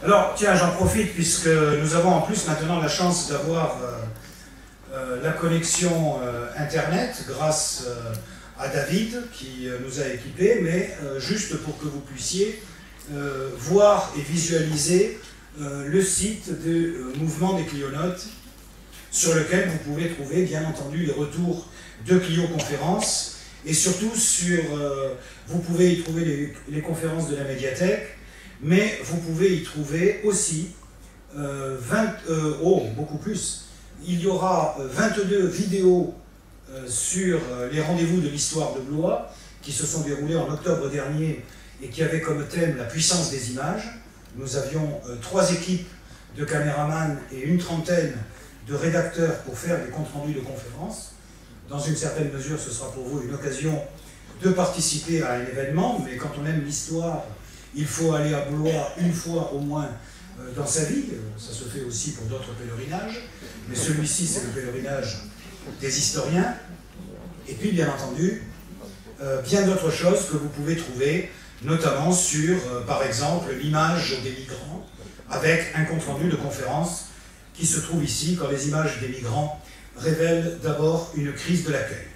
Alors, tiens, j'en profite puisque nous avons en plus maintenant la chance d'avoir la connexion Internet grâce à David qui nous a équipés, mais juste pour que vous puissiez voir et visualiser le site du mouvement des Clionautes sur lequel vous pouvez trouver bien entendu les retours de Clio Conférences et surtout vous pouvez y trouver les conférences de la médiathèque, mais vous pouvez y trouver aussi beaucoup plus. Il y aura 22 vidéos sur les rendez-vous de l'histoire de Blois qui se sont déroulés en octobre dernier et qui avaient comme thème la puissance des images. Nous avions 3 équipes de caméramans et une trentaine de rédacteurs pour faire des comptes rendus de conférences. Dans une certaine mesure, ce sera pour vous une occasion de participer à un événement, mais quand on aime l'histoire, il faut aller à Blois une fois au moins dans sa vie. Ça se fait aussi pour d'autres pèlerinages, mais celui-ci, c'est le pèlerinage des historiens. Et puis, bien entendu, bien d'autres choses que vous pouvez trouver, notamment sur, par exemple, l'image des migrants, avec un compte-rendu de conférence qui se trouve ici, quand les images des migrants révèlent d'abord une crise de l'accueil.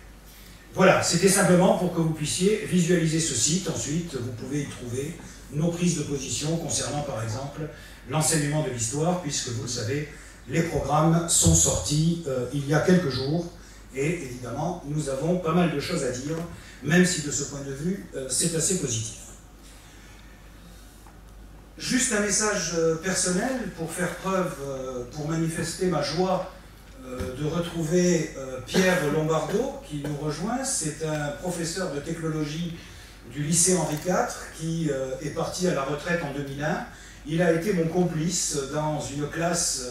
Voilà, c'était simplement pour que vous puissiez visualiser ce site. Ensuite, vous pouvez y trouver nos prises de position concernant, par exemple, l'enseignement de l'histoire, puisque vous le savez, les programmes sont sortis il y a quelques jours, et évidemment, nous avons pas mal de choses à dire, même si de ce point de vue, c'est assez positif. Juste un message personnel pour faire preuve, pour manifester ma joie de retrouver Pierre Lombardo qui nous rejoint. C'est un professeur de technologie du lycée Henri IV qui est parti à la retraite en 2001. Il a été mon complice dans une classe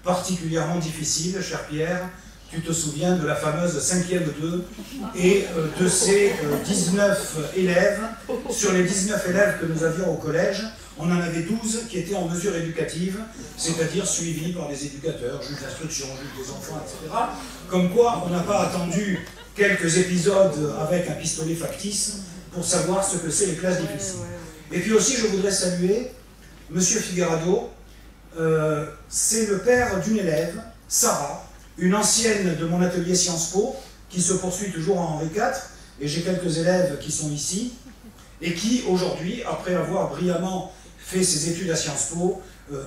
particulièrement difficile, cher Pierre. Tu te souviens de la fameuse 5e 2 et de ces 19 élèves. Sur les 19 élèves que nous avions au collège, on en avait 12 qui étaient en mesure éducative, c'est-à-dire suivis par les éducateurs, juges d'instruction, juges des enfants, etc. Comme quoi, on n'a pas attendu quelques épisodes avec un pistolet factice pour savoir ce que c'est les classes difficiles. Et puis aussi, je voudrais saluer Monsieur Figueredo. C'est le père d'une élève, Sarah, une ancienne de mon atelier Sciences Po, qui se poursuit toujours en Henri IV, et j'ai quelques élèves qui sont ici, et qui aujourd'hui, après avoir brillamment fait ses études à Sciences Po,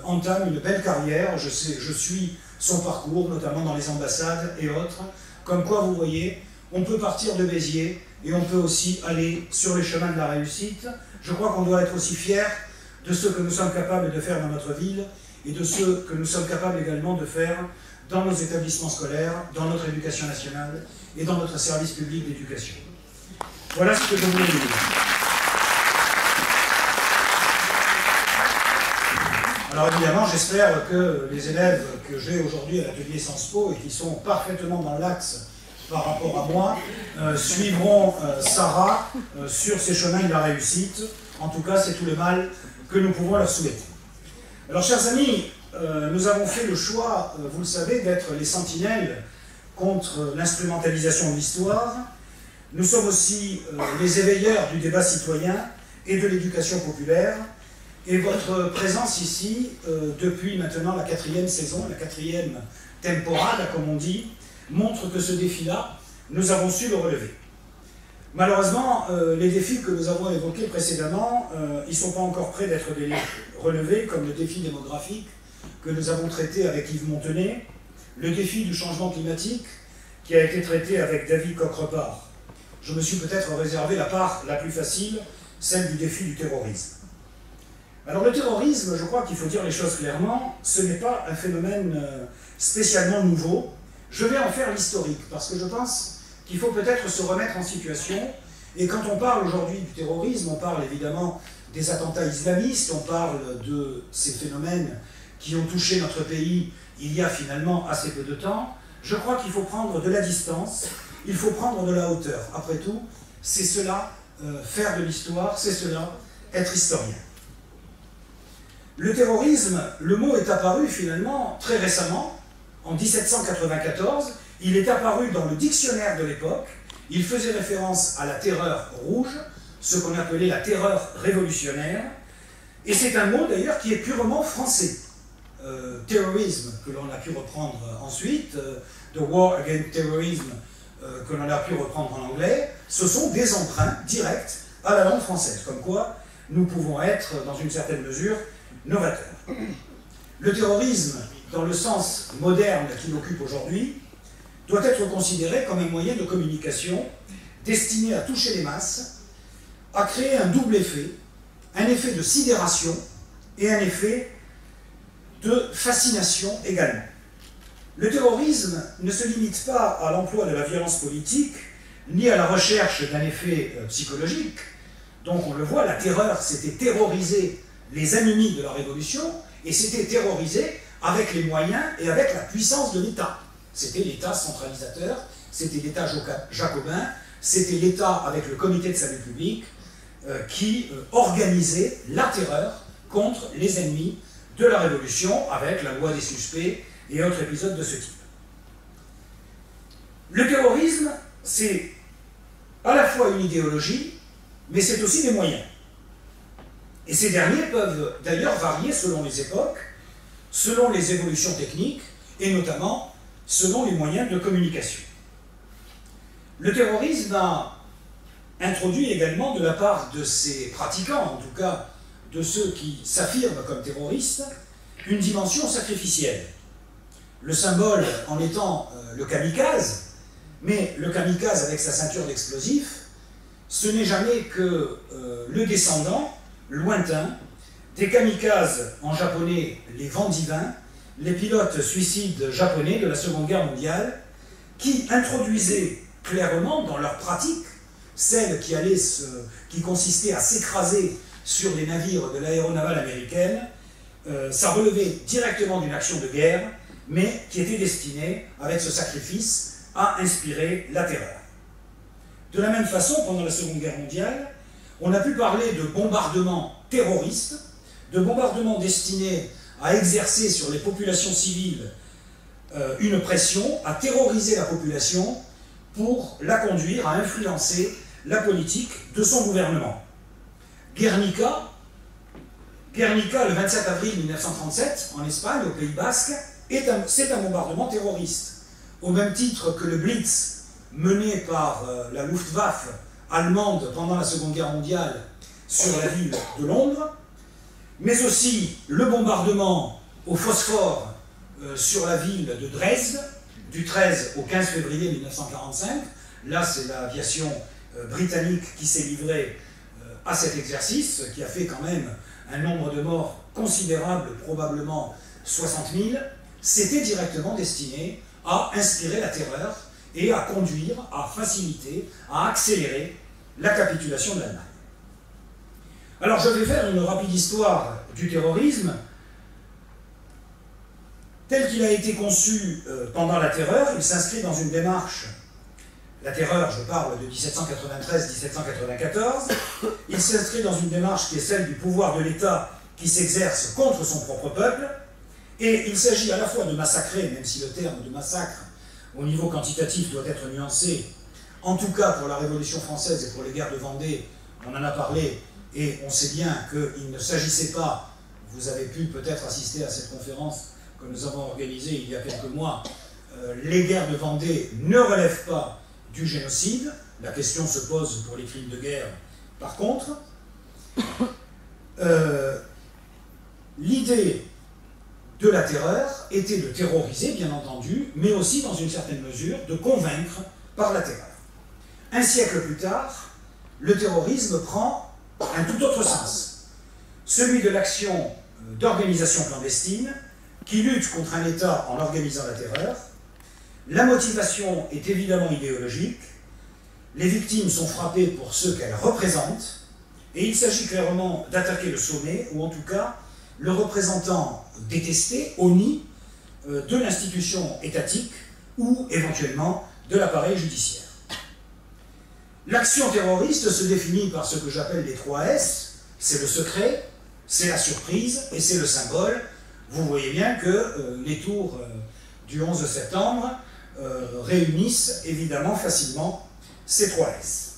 entame une belle carrière. Je suis son parcours, notamment dans les ambassades et autres. Comme quoi, vous voyez, on peut partir de Béziers, et on peut aussi aller sur les chemins de la réussite. Je crois qu'on doit être aussi fiers de ce que nous sommes capables de faire dans notre ville, et de ce que nous sommes capables également de faire dans nos établissements scolaires, dans notre éducation nationale et dans notre service public d'éducation. Voilà ce que je voulais vous dire. Alors évidemment, j'espère que les élèves que j'ai aujourd'hui à l'atelier Sciences Po et qui sont parfaitement dans l'axe par rapport à moi, suivront Sarah sur ces chemins de la réussite. En tout cas, c'est tout le mal que nous pouvons leur souhaiter. Alors, chers amis, nous avons fait le choix, vous le savez, d'être les sentinelles contre l'instrumentalisation de l'histoire. Nous sommes aussi les éveilleurs du débat citoyen et de l'éducation populaire. Et votre présence ici, depuis maintenant la 4e saison, la 4e temporale, comme on dit, montre que ce défi-là, nous avons su le relever. Malheureusement, les défis que nous avons évoqués précédemment, ils ne sont pas encore prêts d'être relevés, comme le défi démographique que nous avons traité avec Yves Montenet, le défi du changement climatique qui a été traité avec David Coquerepart. Je me suis peut-être réservé la part la plus facile, celle du défi du terrorisme. Alors le terrorisme, je crois qu'il faut dire les choses clairement, ce n'est pas un phénomène spécialement nouveau. Je vais en faire l'historique, parce que je pense qu'il faut peut-être se remettre en situation. Et quand on parle aujourd'hui du terrorisme, on parle évidemment des attentats islamistes, on parle de ces phénomènes qui ont touché notre pays il y a finalement assez peu de temps. Je crois qu'il faut prendre de la distance, il faut prendre de la hauteur. Après tout, c'est cela, faire de l'histoire, c'est cela, être historien. Le terrorisme, le mot est apparu finalement très récemment, en 1794, il est apparu dans le dictionnaire de l'époque, il faisait référence à la terreur rouge, ce qu'on appelait la terreur révolutionnaire, Et c'est un mot d'ailleurs qui est purement français. Terrorisme, que l'on a pu reprendre ensuite, The War Against Terrorism, que l'on a pu reprendre en anglais, ce sont des emprunts directs à la langue française, comme quoi nous pouvons être, dans une certaine mesure, novateurs. Le terrorisme, dans le sens moderne qu'il occupe aujourd'hui, doit être considéré comme un moyen de communication destiné à toucher les masses, à créer un double effet, un effet de sidération et un effet de fascination également. Le terrorisme ne se limite pas à l'emploi de la violence politique, ni à la recherche d'un effet psychologique. Donc on le voit, la terreur, c'était terroriser les ennemis de la Révolution, et c'était terroriser avec les moyens et avec la puissance de l'État. C'était l'État centralisateur, c'était l'État jacobin, c'était l'État avec le comité de salut public qui organisait la terreur contre les ennemis de la Révolution avec la loi des suspects et autres épisodes de ce type. Le terrorisme, c'est à la fois une idéologie, mais c'est aussi des moyens. Et ces derniers peuvent d'ailleurs varier selon les époques, selon les évolutions techniques, et notamment selon les moyens de communication. Le terrorisme a introduit également de la part de ses pratiquants, en tout cas de ceux qui s'affirment comme terroristes, une dimension sacrificielle. Le symbole en étant le kamikaze, mais le kamikaze avec sa ceinture d'explosifs, ce n'est jamais que le descendant lointain des kamikazes, en japonais les vents divins, les pilotes suicides japonais de la Seconde Guerre mondiale, qui introduisaient clairement dans leur pratique, celle qui consistait à s'écraser sur les navires de l'aéronavale américaine, ça relevait directement d'une action de guerre, mais qui était destinée, avec ce sacrifice, à inspirer la terreur. De la même façon, pendant la Seconde Guerre mondiale, on a pu parler de bombardements terroristes, de bombardements destinés à exercer sur les populations civiles une pression, à terroriser la population pour la conduire à influencer la politique de son gouvernement. Guernica, le 27 avril 1937, en Espagne, au Pays Basque, c'est un bombardement terroriste. Au même titre que le Blitz, mené par la Luftwaffe allemande pendant la Seconde Guerre mondiale sur la ville de Londres, mais aussi le bombardement au phosphore sur la ville de Dresde, du 13 au 15 février 1945. Là, c'est l'aviation britannique qui s'est livrée à cet exercice, qui a fait quand même un nombre de morts considérable, probablement 60 000. C'était directement destiné à inspirer la terreur et à conduire, à faciliter, à accélérer la capitulation de l'Allemagne. Alors je vais faire une rapide histoire du terrorisme. Tel qu'il a été conçu pendant la terreur, il s'inscrit dans une démarche, la terreur, je parle de 1793-1794, il s'inscrit dans une démarche qui est celle du pouvoir de l'État qui s'exerce contre son propre peuple, et il s'agit à la fois de massacrer, même si le terme de massacre au niveau quantitatif doit être nuancé, en tout cas pour la Révolution française et pour les guerres de Vendée, on en a parlé, et on sait bien qu'il ne s'agissait pas, vous avez pu peut-être assister à cette conférence que nous avons organisée il y a quelques mois, les guerres de Vendée ne relèvent pas du génocide, la question se pose pour les crimes de guerre par contre. L'idée de la terreur était de terroriser, bien entendu, mais aussi, dans une certaine mesure, de convaincre par la terreur. Un siècle plus tard, le terrorisme prend un tout autre sens, celui de l'action d'organisation clandestine qui lutte contre un État en organisant la terreur. La motivation est évidemment idéologique, les victimes sont frappées pour ce qu'elles représentent, et il s'agit clairement d'attaquer le sommet, ou en tout cas le représentant détesté, honni, de l'institution étatique ou éventuellement de l'appareil judiciaire. L'action terroriste se définit par ce que j'appelle les 3 S, c'est le secret, c'est la surprise et c'est le symbole. Vous voyez bien que les tours du 11 septembre réunissent évidemment facilement ces 3 S.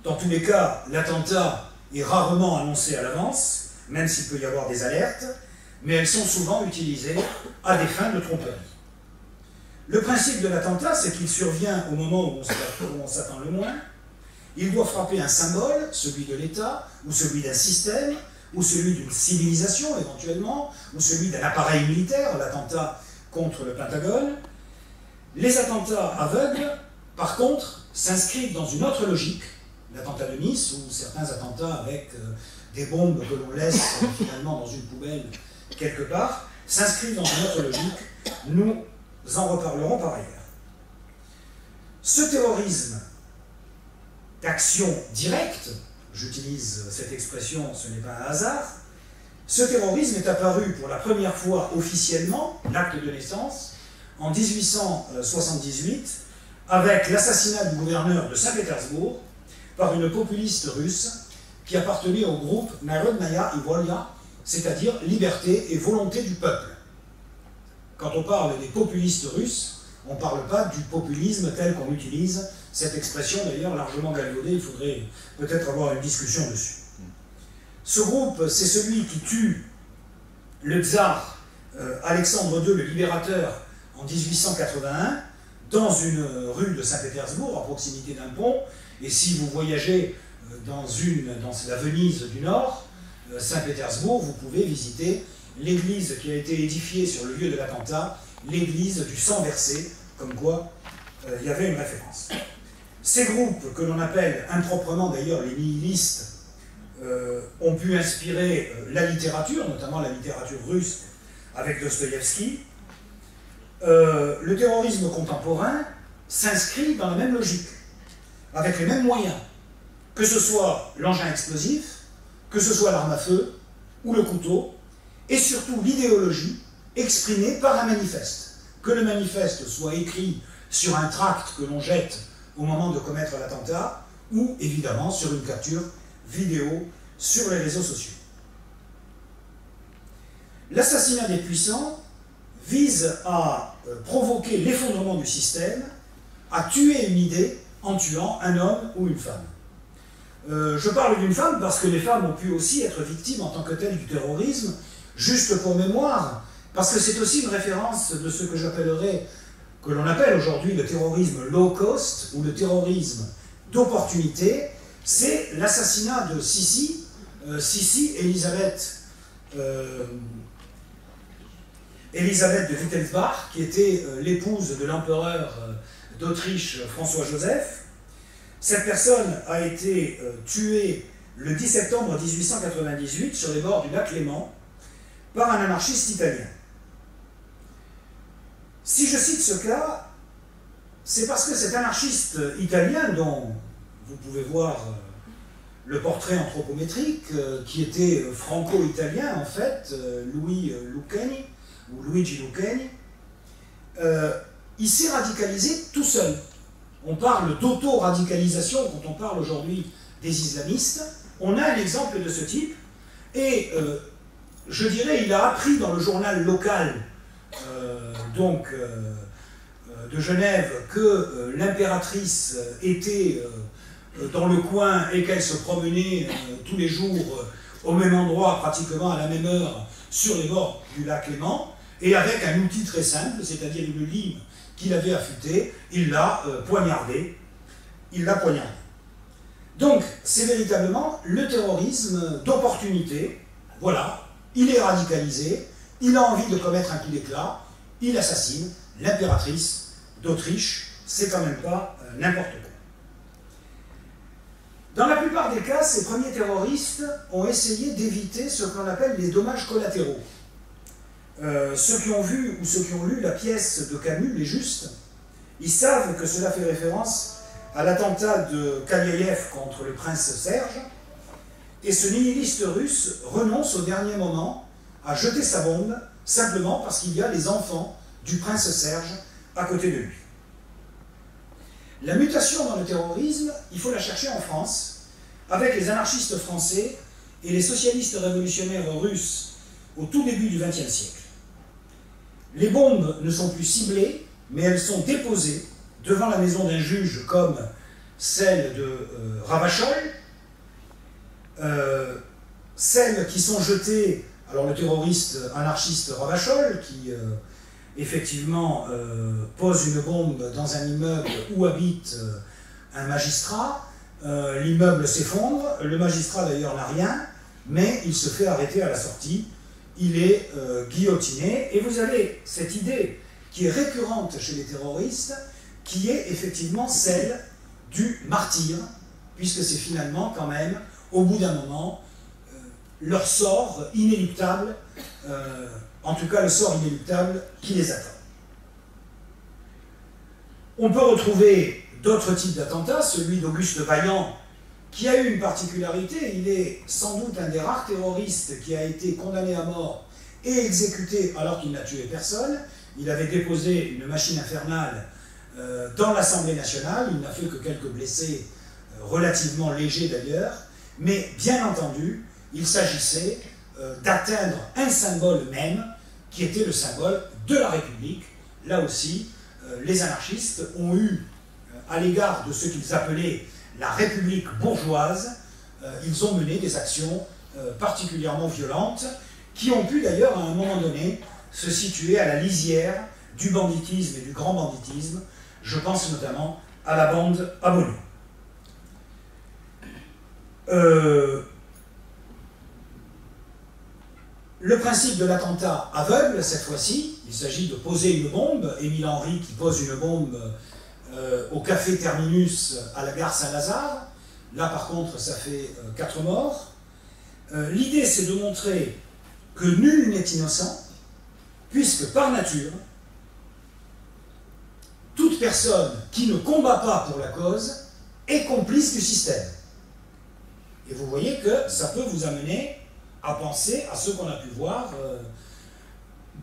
Dans tous les cas, l'attentat et rarement annoncées à l'avance, même s'il peut y avoir des alertes, mais elles sont souvent utilisées à des fins de tromperie. Le principe de l'attentat, c'est qu'il survient au moment où on s'attend le moins. Il doit frapper un symbole, celui de l'État, ou celui d'un système, ou celui d'une civilisation éventuellement, ou celui d'un appareil militaire, l'attentat contre le Pentagone. Les attentats aveugles, par contre, s'inscrivent dans une autre logique, l'attentat de Nice, ou certains attentats avec des bombes que l'on laisse finalement dans une poubelle quelque part, s'inscrivent dans une autre logique. Nous en reparlerons par ailleurs. Ce terrorisme d'action directe, j'utilise cette expression, ce n'est pas un hasard, ce terrorisme est apparu pour la première fois officiellement, l'acte de naissance, en 1878, avec l'assassinat du gouverneur de Saint-Pétersbourg par une populiste russe qui appartenait au groupe Narodnaya i Volia, c'est-à-dire liberté et volonté du peuple. Quand on parle des populistes russes, on ne parle pas du populisme tel qu'on utilise cette expression, d'ailleurs largement galvaudée, il faudrait peut-être avoir une discussion dessus. Ce groupe, c'est celui qui tue le tsar Alexandre II, le libérateur, en 1881, dans une rue de Saint-Pétersbourg, à proximité d'un pont, et si vous voyagez dans la Venise du Nord, Saint-Pétersbourg, vous pouvez visiter l'église qui a été édifiée sur le lieu de l'attentat, l'église du sang versé, comme quoi il y avait une référence. Ces groupes, que l'on appelle improprement d'ailleurs les nihilistes, ont pu inspirer la littérature, notamment la littérature russe avec Dostoïevski. Le terrorisme contemporain s'inscrit dans la même logique, avec les mêmes moyens, que ce soit l'engin explosif, que ce soit l'arme à feu ou le couteau, et surtout l'idéologie exprimée par un manifeste. Que le manifeste soit écrit sur un tract que l'on jette au moment de commettre l'attentat, ou évidemment sur une capture vidéo sur les réseaux sociaux. L'assassinat des puissants vise à provoquer l'effondrement du système, à tuer une idée en tuant un homme ou une femme. Je parle d'une femme parce que les femmes ont pu aussi être victimes en tant que telles du terrorisme, juste pour mémoire, parce que c'est aussi une référence de ce que j'appellerais, que l'on appelle aujourd'hui le terrorisme low cost, ou le terrorisme d'opportunité. C'est l'assassinat de Sissi Elisabeth de Wittelsbach, qui était l'épouse de l'empereur d'Autriche François-Joseph. Cette personne a été tuée le 10 septembre 1898 sur les bords du lac Léman par un anarchiste italien. Si je cite ce cas, c'est parce que cet anarchiste italien, dont vous pouvez voir le portrait anthropométrique, qui était franco-italien en fait, Luigi Lucchini, il s'est radicalisé tout seul. On parle d'auto-radicalisation quand on parle aujourd'hui des islamistes. On a un exemple de ce type, et je dirais il a appris dans le journal local de Genève que l'impératrice était dans le coin et qu'elle se promenait tous les jours au même endroit, pratiquement à la même heure, sur les bords du lac Léman, et avec un outil très simple, c'est-à-dire une lime qu'il avait affûtée, il l'a poignardé. Donc, c'est véritablement le terrorisme d'opportunité. Voilà, il est radicalisé, il a envie de commettre un coup d'éclat, il assassine l'impératrice d'Autriche, c'est quand même pas n'importe quoi. Dans la plupart des cas, ces premiers terroristes ont essayé d'éviter ce qu'on appelle les dommages collatéraux. Ceux qui ont vu ou ceux qui ont lu la pièce de Camus, Les Justes, ils savent que cela fait référence à l'attentat de Kaliaïev contre le prince Serge, et ce nihiliste russe renonce au dernier moment à jeter sa bombe, simplement parce qu'il y a les enfants du prince Serge à côté de lui. La mutation dans le terrorisme, il faut la chercher en France, avec les anarchistes français et les socialistes révolutionnaires russes au tout début du XXe siècle. Les bombes ne sont plus ciblées, mais elles sont déposées devant la maison d'un juge comme celle de Ravachol, celles qui sont jetées, alors le terroriste anarchiste Ravachol, qui effectivement pose une bombe dans un immeuble où habite un magistrat, l'immeuble s'effondre, le magistrat d'ailleurs n'a rien, mais il se fait arrêter à la sortie, il est guillotiné, et vous avez cette idée qui est récurrente chez les terroristes, qui est effectivement celle du martyr, puisque c'est finalement quand même, au bout d'un moment, leur sort inéluctable, en tout cas le sort inéluctable qui les attend. On peut retrouver d'autres types d'attentats, celui d'Auguste Vaillant, qui a eu une particularité, il est sans doute un des rares terroristes qui a été condamné à mort et exécuté alors qu'il n'a tué personne. Il avait déposé une machine infernale dans l'Assemblée nationale, il n'a fait que quelques blessés relativement légers d'ailleurs, mais bien entendu, il s'agissait d'atteindre un symbole même qui était le symbole de la République. Là aussi, les anarchistes ont eu, à l'égard de ce qu'ils appelaient la République bourgeoise, ils ont mené des actions particulièrement violentes qui ont pu d'ailleurs à un moment donné se situer à la lisière du banditisme et du grand banditisme. Je pense notamment à la bande Abono. Le principe de l'attentat aveugle, cette fois-ci, il s'agit de poser une bombe. Émile Henry qui pose une bombe au café Terminus à la gare Saint-Lazare. Là, par contre, ça fait 4 morts. L'idée, c'est de montrer que nul n'est innocent, puisque par nature, toute personne qui ne combat pas pour la cause est complice du système. Et vous voyez que ça peut vous amener à penser à ce qu'on a pu voir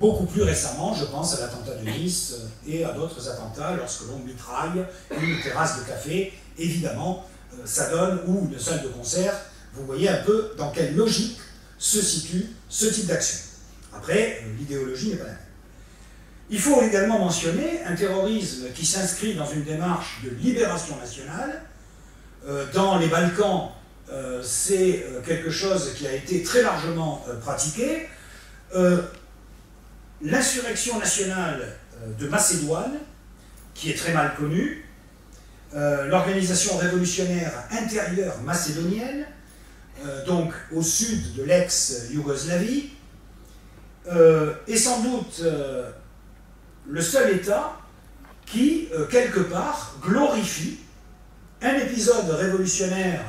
beaucoup plus récemment, je pense à l'attentat de Nice et à d'autres attentats lorsque l'on mitraille une terrasse de café. Évidemment, ça donne, ou une salle de concert, vous voyez un peu dans quelle logique se situe ce type d'action. Après, l'idéologie n'est pas la même. Il faut également mentionner un terrorisme qui s'inscrit dans une démarche de libération nationale. Dans les Balkans, c'est quelque chose qui a été très largement pratiqué. L'insurrection nationale de Macédoine, qui est très mal connue, l'organisation révolutionnaire intérieure macédonienne, donc au sud de l'ex-Yougoslavie, est sans doute le seul État qui, quelque part, glorifie un épisode révolutionnaire,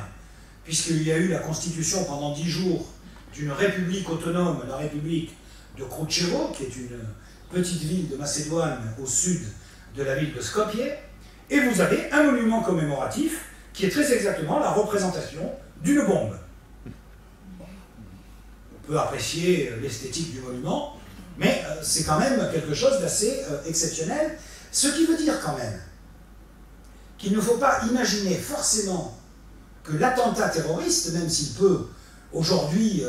puisqu'il y a eu la constitution pendant 10 jours d'une république autonome, la république de Kruševo, qui est une petite ville de Macédoine au sud de la ville de Skopje, et vous avez un monument commémoratif qui est très exactement la représentation d'une bombe. On peut apprécier l'esthétique du monument, mais c'est quand même quelque chose d'assez exceptionnel, ce qui veut dire quand même qu'il ne faut pas imaginer forcément que l'attentat terroriste, même s'il peut aujourd'hui,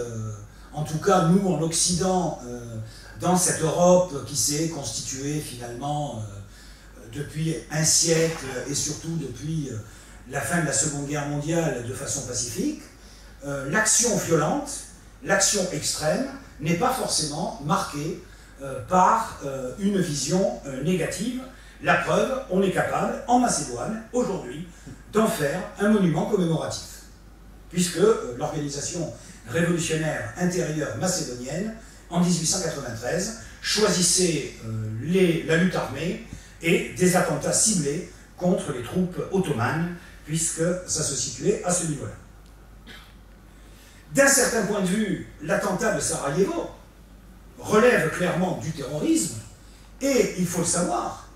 en tout cas nous en Occident, dans cette Europe qui s'est constituée finalement depuis un siècle et surtout depuis la fin de la Seconde Guerre mondiale de façon pacifique, l'action violente, l'action extrême n'est pas forcément marquée par une vision négative. La preuve, on est capable, en Macédoine, aujourd'hui, d'en faire un monument commémoratif, puisque l'organisation révolutionnaire intérieure macédonienne, en 1893, choisissait la lutte armée et des attentats ciblés contre les troupes ottomanes, puisque ça se situait à ce niveau-là. D'un certain point de vue, l'attentat de Sarajevo relève clairement du terrorisme, et il faut le savoir,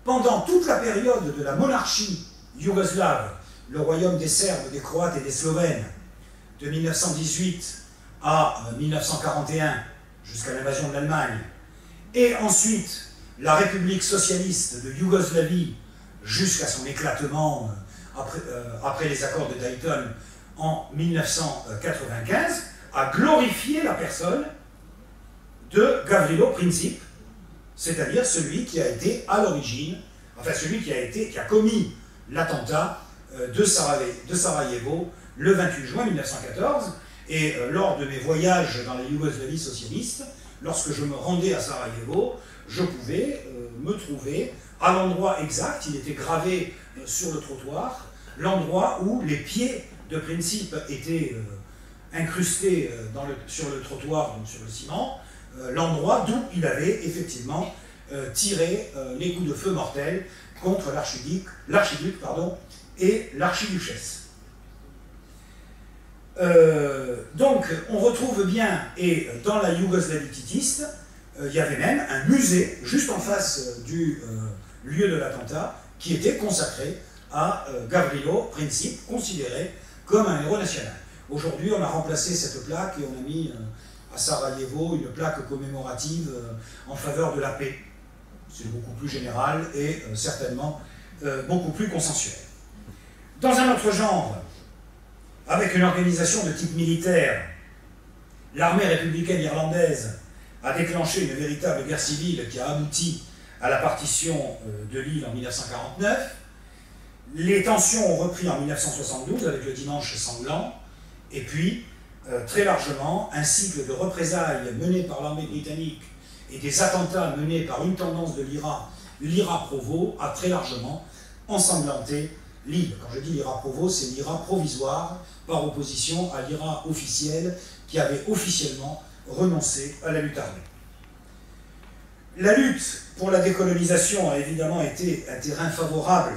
pendant toute la période de la monarchie yougoslave, le royaume des Serbes, des Croates et des Slovènes, de 1918 à 1941, jusqu'à l'invasion de l'Allemagne, et ensuite la République socialiste de Yougoslavie jusqu'à son éclatement après les accords de Dayton en 1995, a glorifié la personne de Gavrilo Princip, c'est-à-dire celui qui a été à l'origine, enfin celui qui a commis l'attentat de Sarajevo le 28 juin 1914, et lors de mes voyages dans la Yougoslavie socialiste, lorsque je me rendais à Sarajevo, je pouvais me trouver à l'endroit exact, il était gravé sur le trottoir, l'endroit où les pieds de Princip étaient incrustés sur le trottoir, donc sur le ciment, l'endroit d'où il avait effectivement tiré les coups de feu mortels contre l'archiduc et l'archiduchesse. Donc on retrouve bien, et dans la Yougoslavie titiste, il y avait même un musée juste en face du lieu de l'attentat qui était consacré à Gavrilo Princip, considéré comme un héros national. Aujourd'hui, on a remplacé cette plaque et on a mis à Sarajevo une plaque commémorative en faveur de la paix. C'est beaucoup plus général et certainement beaucoup plus consensuel. Dans un autre genre, avec une organisation de type militaire, l'armée républicaine irlandaise a déclenché une véritable guerre civile qui a abouti à la partition de l'île en 1949. Les tensions ont repris en 1972 avec le dimanche sanglant, et puis, très largement, un cycle de représailles menées par l'armée britannique et des attentats menés par une tendance de l'IRA Provo, a très largement ensanglanté l'île. Quand je dis l'IRA Provo, c'est l'IRA provisoire, par opposition à l'IRA officielle, qui avait officiellement renoncé à la lutte armée. La lutte pour la décolonisation a évidemment été un terrain favorable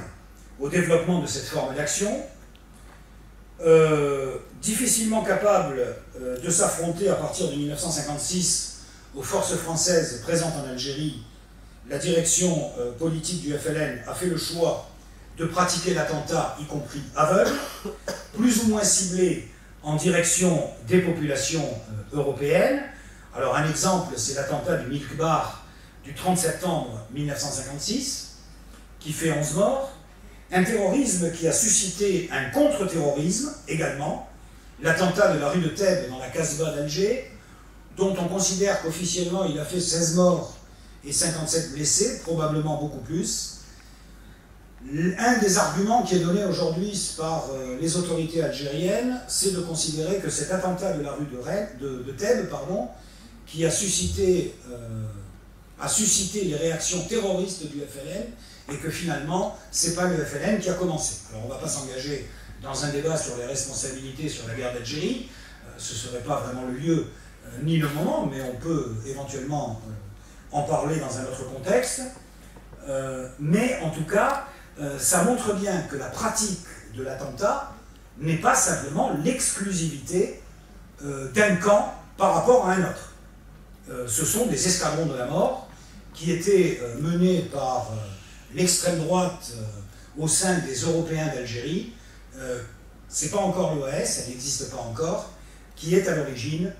au développement de cette forme d'action, difficilement capable de s'affronter à partir de 1956 aux forces françaises présentes en Algérie. La direction politique du FLN a fait le choix de pratiquer l'attentat, y compris aveugle, plus ou moins ciblé en direction des populations européennes. Alors un exemple, c'est l'attentat du Milk Bar du 30 septembre 1956, qui fait 11 morts. Un terrorisme qui a suscité un contre-terrorisme également, l'attentat de la rue de Thèbes dans la Casbah d'Alger, dont on considère qu'officiellement il a fait 16 morts et 57 blessés, probablement beaucoup plus. Un des arguments qui est donné aujourd'hui par les autorités algériennes, c'est de considérer que cet attentat de la rue de Thèbes, qui a suscité les réactions terroristes du FLN, et que finalement, ce n'est pas le FLN qui a commencé. Alors on ne va pas s'engager dans un débat sur les responsabilités sur la guerre d'Algérie, ce ne serait pas vraiment le lieu ni le moment, mais on peut éventuellement en parler dans un autre contexte. Mais en tout cas, ça montre bien que la pratique de l'attentat n'est pas simplement l'exclusivité d'un camp par rapport à un autre. Ce sont des escadrons de la mort qui étaient menés par l'extrême droite au sein des Européens d'Algérie. Ce n'est pas encore l'OAS, elle n'existe pas encore, qui est à l'origine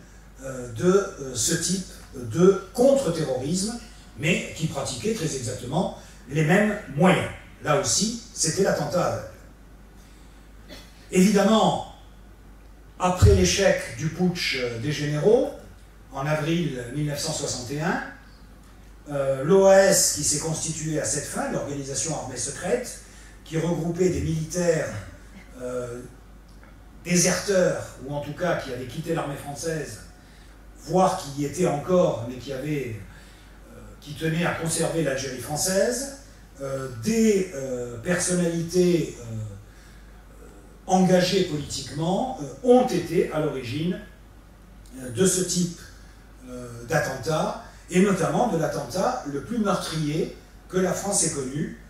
de ce type de contre-terrorisme, mais qui pratiquait très exactement les mêmes moyens. Là aussi, c'était l'attentat aveugle. Évidemment, après l'échec du putsch des généraux, en avril 1961, l'OAS qui s'est constituée à cette fin, l'organisation armée secrète, qui regroupait des militaires déserteurs, ou en tout cas qui avaient quitté l'armée française, voire qui y étaient encore, mais qui tenaient à conserver l'Algérie française, des personnalités engagées politiquement ont été à l'origine de ce type d'attentat, et notamment de l'attentat le plus meurtrier que la France ait connu,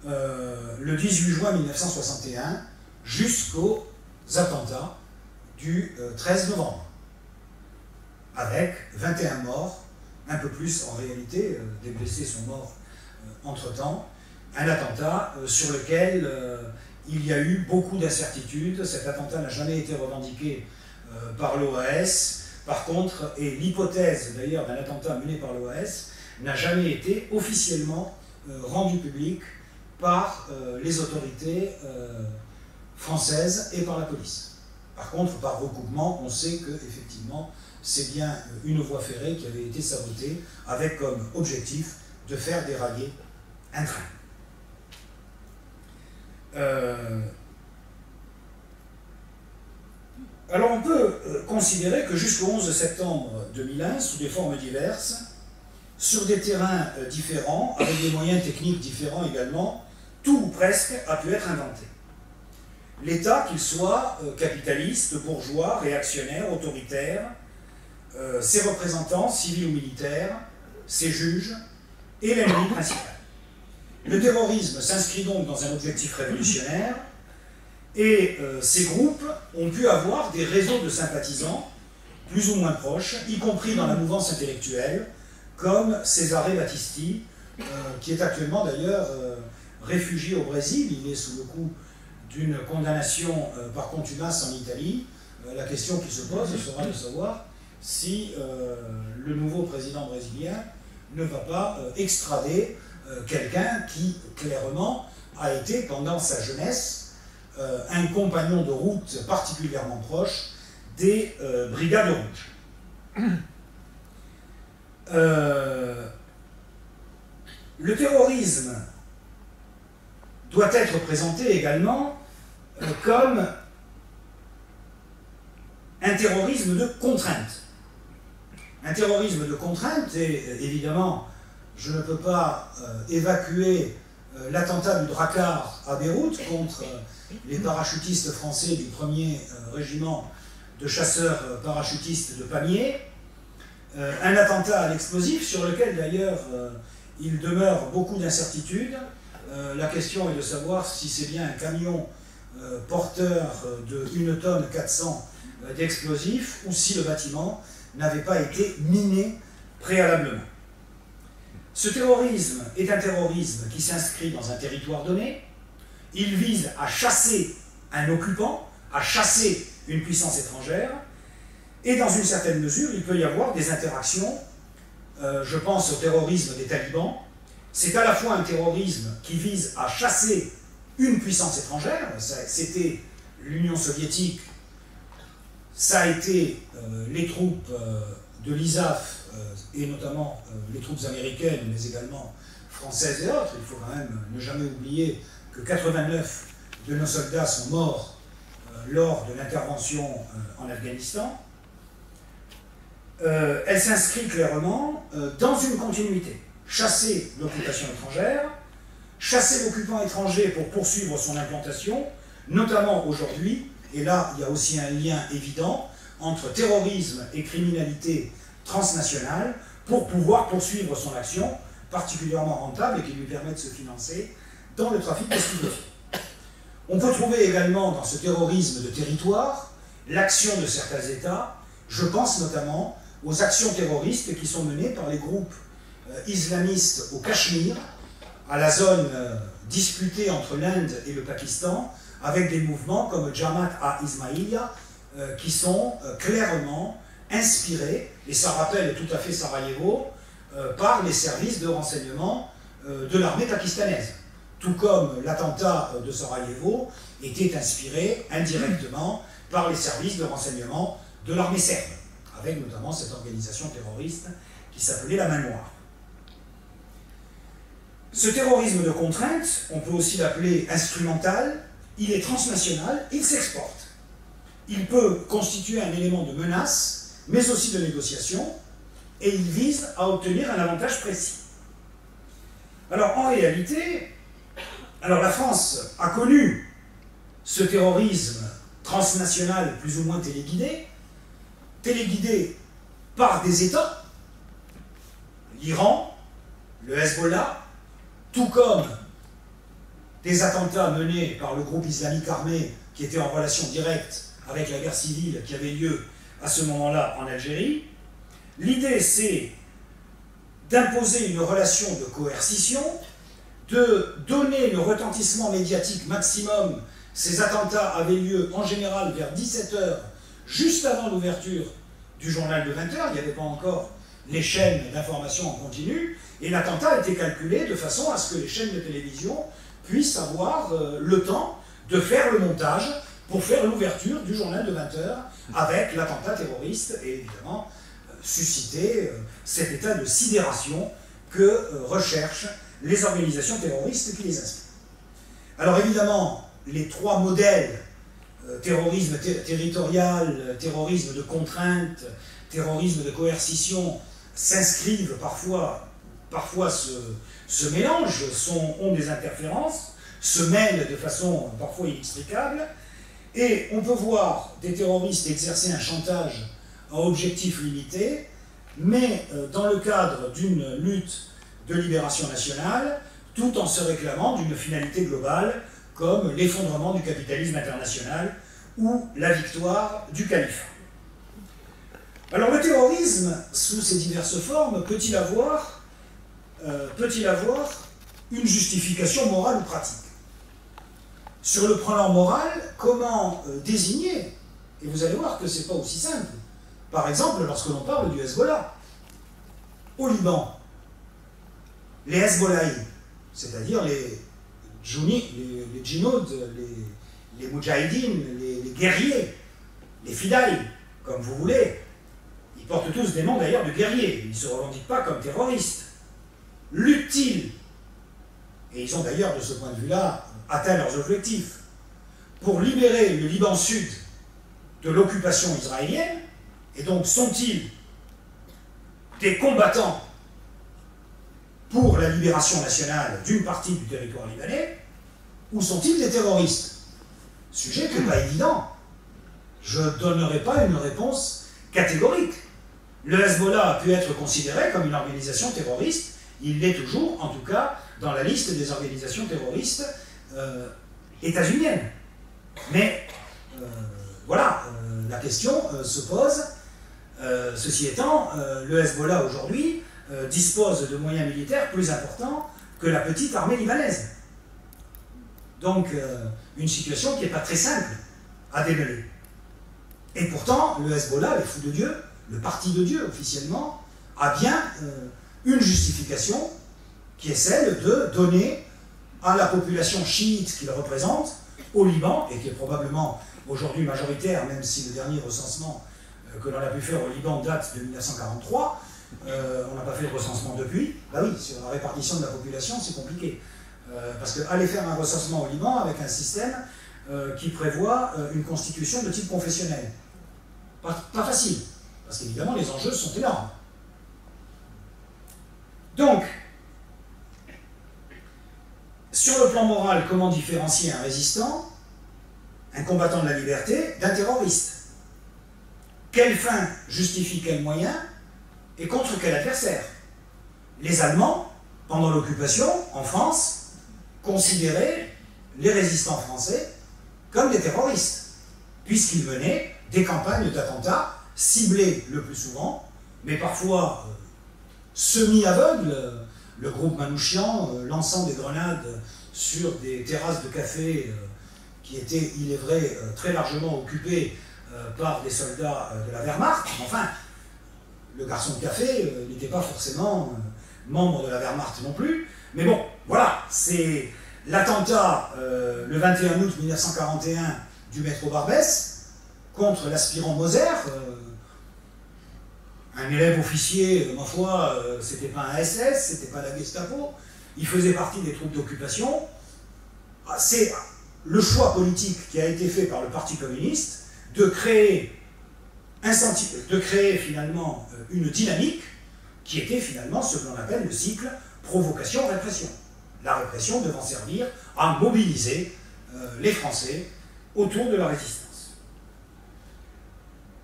le 18 juin 1961, jusqu'aux attentats du 13 novembre, avec 21 morts, un peu plus en réalité, des blessés sont morts entre-temps, un attentat sur lequel il y a eu beaucoup d'incertitudes. Cet attentat n'a jamais été revendiqué par l'OAS. Par contre, et l'hypothèse d'ailleurs d'un attentat mené par l'OAS n'a jamais été officiellement rendue publique par les autorités françaises et par la police. Par contre, par recoupement, on sait que effectivement, c'est bien une voie ferrée qui avait été sabotée avec comme objectif de faire dérailler un train. Alors on peut considérer que jusqu'au 11 septembre 2001, sous des formes diverses, sur des terrains différents, avec des moyens techniques différents également, tout ou presque a pu être inventé. L'État, qu'il soit capitaliste, bourgeois, réactionnaire, autoritaire, ses représentants, civils ou militaires, ses juges, et l'ennemi principal. Le terrorisme s'inscrit donc dans un objectif révolutionnaire, et ces groupes ont pu avoir des réseaux de sympathisants plus ou moins proches, y compris dans la mouvance intellectuelle, comme Cesare Battisti, qui est actuellement d'ailleurs réfugié au Brésil. Il est sous le coup d'une condamnation par contumace en Italie. La question qui se pose sera de savoir si le nouveau président brésilien ne va pas extrader quelqu'un qui, clairement, a été, pendant sa jeunesse, un compagnon de route particulièrement proche des Brigades Rouges. Le terrorisme doit être présenté également comme un terrorisme de contrainte. Un terrorisme de contrainte, et évidemment, je ne peux pas évacuer l'attentat du Drakkar à Beyrouth contre les parachutistes français du 1er régiment de chasseurs parachutistes de Pamiers, un attentat à l'explosif sur lequel d'ailleurs il demeure beaucoup d'incertitudes. La question est de savoir si c'est bien un camion porteur de 1 tonne 400 d'explosifs ou si le bâtiment n'avait pas été miné préalablement. Ce terrorisme est un terrorisme qui s'inscrit dans un territoire donné. Il vise à chasser un occupant, à chasser une puissance étrangère, et dans une certaine mesure, il peut y avoir des interactions. Je pense au terrorisme des talibans. C'est à la fois un terrorisme qui vise à chasser une puissance étrangère, c'était l'Union soviétique, ça a été les troupes de l'ISAF, et notamment les troupes américaines, mais également françaises et autres. Il faut quand même ne jamais oublier que 89 de nos soldats sont morts lors de l'intervention en Afghanistan. Elle s'inscrit clairement dans une continuité. Chasser l'occupation étrangère, chasser l'occupant étranger pour poursuivre son implantation, notamment aujourd'hui, et là il y a aussi un lien évident entre terrorisme et criminalité transnationale, pour pouvoir poursuivre son action, particulièrement rentable et qui lui permet de se financer dans le trafic de stupéfiants. On peut trouver également dans ce terrorisme de territoire l'action de certains États. Je pense notamment aux actions terroristes qui sont menées par les groupes islamistes au Cachemire, à la zone disputée entre l'Inde et le Pakistan, avec des mouvements comme Jamaat al-Ismaïlia, qui sont clairement inspirés, et ça rappelle tout à fait Sarajevo, par les services de renseignement de l'armée pakistanaise. Tout comme l'attentat de Sarajevo était inspiré indirectement par les services de renseignement de l'armée serbe, avec notamment cette organisation terroriste qui s'appelait la Main Noire. Ce terrorisme de contrainte, on peut aussi l'appeler instrumental, il est transnational, il s'exporte. Il peut constituer un élément de menace, mais aussi de négociation, et il vise à obtenir un avantage précis. Alors en réalité, la France a connu ce terrorisme transnational plus ou moins téléguidé par des États, l'Iran, le Hezbollah, tout comme des attentats menés par le groupe islamique armé qui était en relation directe avec la guerre civile qui avait lieu à ce moment-là en Algérie. L'idée, c'est d'imposer une relation de coercition, de donner le retentissement médiatique maximum. Ces attentats avaient lieu en général vers 17 h, juste avant l'ouverture du journal de 20 h. Il n'y avait pas encore les chaînes d'information en continu, et l'attentat a été calculé de façon à ce que les chaînes de télévision puissent avoir le temps de faire le montage pour faire l'ouverture du journal de 20 h avec l'attentat terroriste et évidemment susciter cet état de sidération que recherchent les organisations terroristes qui les inspirent. Alors évidemment, les trois modèles terrorisme territorial, terrorisme de contrainte, terrorisme de coercition, s'inscrivent parfois se mélangent, ont des interférences, se mêlent de façon parfois inextricable, et on peut voir des terroristes exercer un chantage à objectif limité, mais dans le cadre d'une lutte de libération nationale, tout en se réclamant d'une finalité globale, comme l'effondrement du capitalisme international ou la victoire du califat. Alors le terrorisme, sous ses diverses formes, peut-il avoir une justification morale ou pratique? Sur le plan moral, comment désigner? Et vous allez voir que ce n'est pas aussi simple. Par exemple, lorsque l'on parle du Hezbollah, au Liban, les Hezbollahi, c'est-à-dire les djinouds, les moudjahidines, les guerriers, les fidaïs, comme vous voulez, ils portent tous des noms d'ailleurs de guerriers, ils ne se revendiquent pas comme terroristes. Luttent-ils, et ils ont d'ailleurs de ce point de vue-là atteint leurs objectifs, pour libérer le Liban Sud de l'occupation israélienne, et donc sont-ils des combattants pour la libération nationale d'une partie du territoire libanais, ou sont-ils des terroristes? Sujet qui n'est pas évident. Je ne donnerai pas une réponse catégorique. Le Hezbollah a pu être considéré comme une organisation terroriste, il l'est toujours, en tout cas, dans la liste des organisations terroristes états-uniennes. Mais voilà, la question se pose. Ceci étant, le Hezbollah aujourd'hui dispose de moyens militaires plus importants que la petite armée libanaise. Donc, une situation qui n'est pas très simple à démêler. Et pourtant, le Hezbollah, les fous de Dieu, le parti de Dieu officiellement, a bien une justification qui est celle de donner à la population chiite qu'il représente au Liban, et qui est probablement aujourd'hui majoritaire, même si le dernier recensement que l'on a pu faire au Liban date de 1943, on n'a pas fait de recensement depuis. Bah oui, sur la répartition de la population, c'est compliqué. Parce qu'aller faire un recensement au Liban avec un système qui prévoit une constitution de type confessionnel, pas facile, parce qu'évidemment les enjeux sont énormes. Donc, sur le plan moral, comment différencier un résistant, un combattant de la liberté, d'un terroriste? Quelle fin justifie quel moyen et contre quel adversaire? Les Allemands, pendant l'occupation, en France, considéraient les résistants français comme des terroristes, puisqu'ils menaient des campagnes d'attentats ciblées le plus souvent, mais parfois semi-aveugles, le groupe Manouchian lançant des grenades sur des terrasses de café qui étaient, il est vrai, très largement occupées par des soldats de la Wehrmacht. Enfin, le garçon de café n'était pas forcément membre de la Wehrmacht non plus. Mais bon, voilà, c'est l'attentat le 21 août 1941 du métro Barbès contre l'aspirant Moser, un élève officier, ma foi, c'était pas un SS, c'était pas la Gestapo, il faisait partie des troupes d'occupation. C'est le choix politique qui a été fait par le Parti communiste de créer finalement une dynamique qui était finalement ce que l'on appelle le cycle provocation-répression. La répression devant servir à mobiliser les Français autour de la résistance.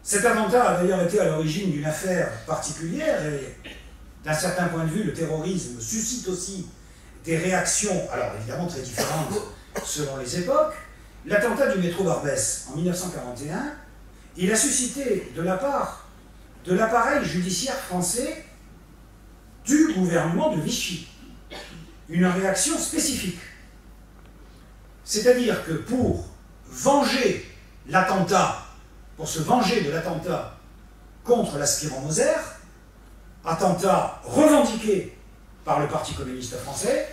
Cet attentat a d'ailleurs été à l'origine d'une affaire particulière et d'un certain point de vue, le terrorisme suscite aussi des réactions, alors évidemment très différentes selon les époques. L'attentat du métro Barbès en 1941, il a suscité de la part de l'appareil judiciaire français du gouvernement de Vichy une réaction spécifique. C'est-à-dire que pour venger l'attentat, pour se venger de l'attentat contre l'aspirant Moser, attentat revendiqué par le Parti communiste français,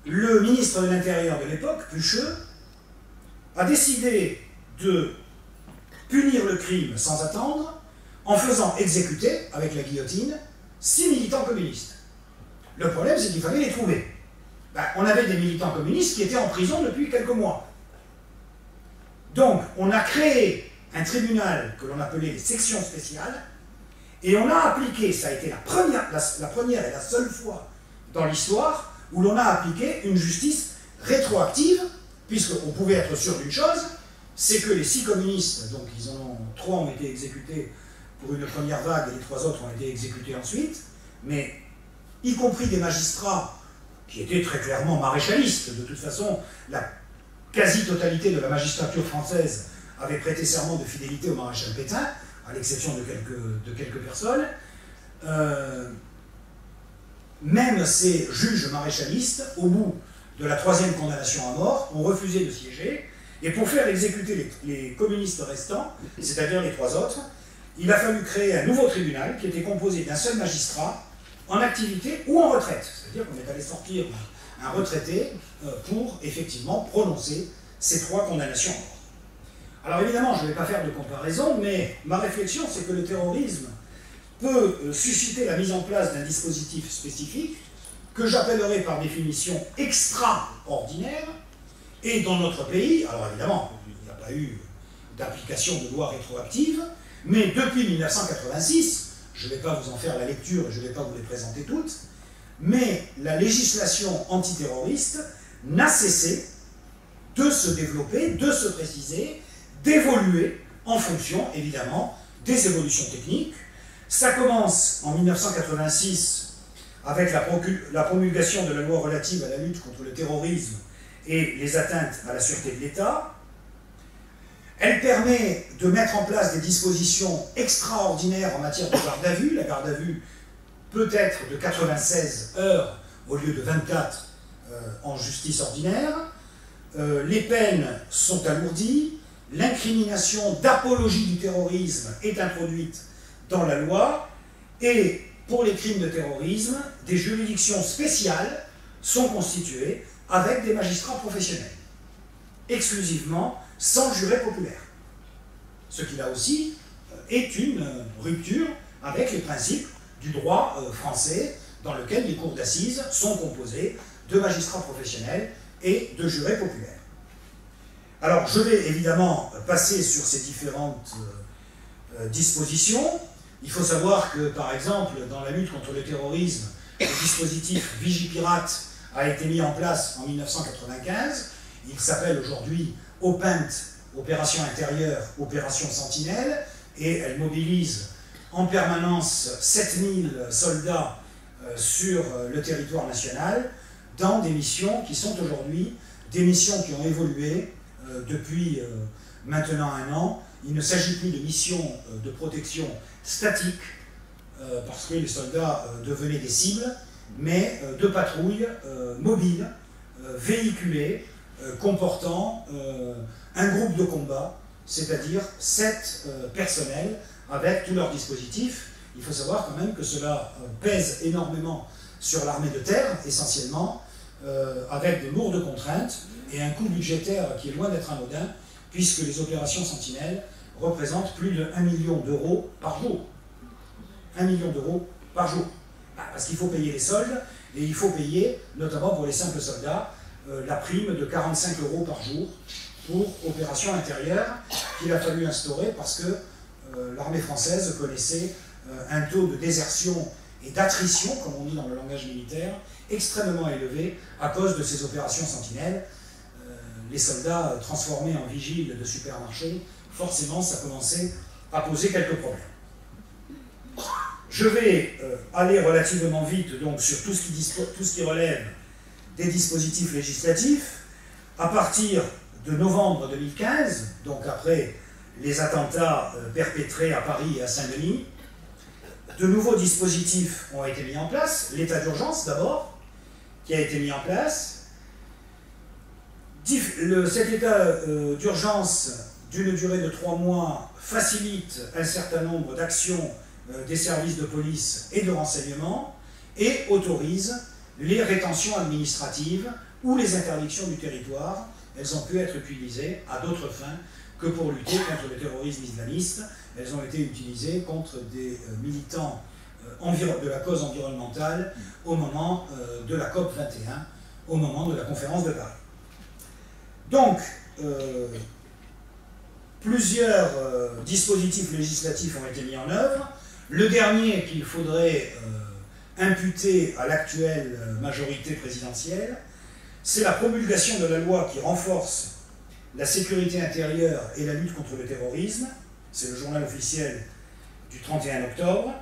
le ministre de l'Intérieur de l'époque, Pucheux, a décidé de punir le crime sans attendre en faisant exécuter, avec la guillotine, 6 militants communistes. Le problème, c'est qu'il fallait les trouver. On avait des militants communistes qui étaient en prison depuis quelques mois. Donc, on a créé un tribunal que l'on appelait les sections spéciales, et on a appliqué, ça a été la première et la seule fois dans l'histoire où l'on a appliqué une justice rétroactive, puisqu'on pouvait être sûr d'une chose, c'est que les 6 communistes, donc 3 ont été exécutés pour une première vague et les 3 autres ont été exécutés ensuite, mais y compris des magistrats qui étaient très clairement maréchalistes. De toute façon, la quasi-totalité de la magistrature française avait prêté serment de fidélité au maréchal Pétain, à l'exception de quelques personnes. Même ces juges maréchalistes, au bout de la 3e condamnation à mort, ont refusé de siéger, et pour faire exécuter les communistes restants, c'est-à-dire les 3 autres, il a fallu créer un nouveau tribunal qui était composé d'un seul magistrat en activité ou en retraite. C'est-à-dire qu'on est allé sortir un retraité pour effectivement prononcer ces 3 condamnations à mort. Alors évidemment, je ne vais pas faire de comparaison, mais ma réflexion, c'est que le terrorisme peut susciter la mise en place d'un dispositif spécifique que j'appellerai par définition extraordinaire, et dans notre pays, alors évidemment, il n'y a pas eu d'application de loi rétroactive, mais depuis 1986, je ne vais pas vous en faire la lecture et je ne vais pas vous les présenter toutes, mais la législation antiterroriste n'a cessé de se développer, de se préciser, d'évoluer en fonction, évidemment, des évolutions techniques. Ça commence en 1986 avec la promulgation de la loi relative à la lutte contre le terrorisme et les atteintes à la sûreté de l'État. Elle permet de mettre en place des dispositions extraordinaires en matière de garde à vue. La garde à vue peut être de 96 heures au lieu de 24 en justice ordinaire. Les peines sont alourdies. L'incrimination d'apologie du terrorisme est introduite dans la loi. Et pour les crimes de terrorisme, des juridictions spéciales sont constituées avec des magistrats professionnels, exclusivement sans juré populaire. Ce qui là aussi est une rupture avec les principes du droit français, dans lequel les cours d'assises sont composées de magistrats professionnels et de jurés populaires. Alors je vais évidemment passer sur ces différentes dispositions. Il faut savoir que, par exemple, dans la lutte contre le terrorisme, le dispositif Vigipirate a été mis en place en 1995. Il s'appelle aujourd'hui OPINT, Opération Intérieure, Opération Sentinelle, et elle mobilise en permanence 7000 soldats sur le territoire national dans des missions qui sont aujourd'hui des missions qui ont évolué depuis maintenant 1 an. Il ne s'agit plus de missions de protection statique, parce que les soldats devenaient des cibles, mais de patrouilles mobiles, véhiculées, comportant un groupe de combat, c'est-à-dire 7 personnels avec tous leurs dispositifs. Il faut savoir quand même que cela pèse énormément sur l'armée de terre, essentiellement, avec de lourdes contraintes et un coût budgétaire qui est loin d'être anodin, puisque les opérations Sentinelles représentent plus de 1 million d'euros par jour. 1 million d'euros par jour. Parce qu'il faut payer les soldes, et il faut payer, notamment pour les simples soldats, la prime de 45 € par jour pour opération intérieure qu'il a fallu instaurer parce que l'armée française connaissait un taux de désertion et d'attrition, comme on dit dans le langage militaire, extrêmement élevé à cause de ces opérations sentinelles. Les soldats transformés en vigiles de supermarché, forcément ça commençait à poser quelques problèmes. Je vais aller relativement vite donc, sur tout ce qui relève des dispositifs législatifs. À partir de novembre 2015, donc après les attentats perpétrés à Paris et à Saint-Denis, de nouveaux dispositifs ont été mis en place. L'état d'urgence d'abord, qui a été mis en place. Cet état d'urgence d'une durée de 3 mois facilite un certain nombre d'actions des services de police et de renseignement et autorise les rétentions administratives ou les interdictions du territoire. Elles ont pu être utilisées à d'autres fins que pour lutter contre le terrorisme islamiste. Elles ont été utilisées contre des militants de la cause environnementale au moment de la COP 21, au moment de la conférence de Paris. Donc, plusieurs dispositifs législatifs ont été mis en œuvre. Le dernier qu'il faudrait imputer à l'actuelle majorité présidentielle, c'est la promulgation de la loi qui renforce la sécurité intérieure et la lutte contre le terrorisme. C'est le journal officiel du 31 octobre.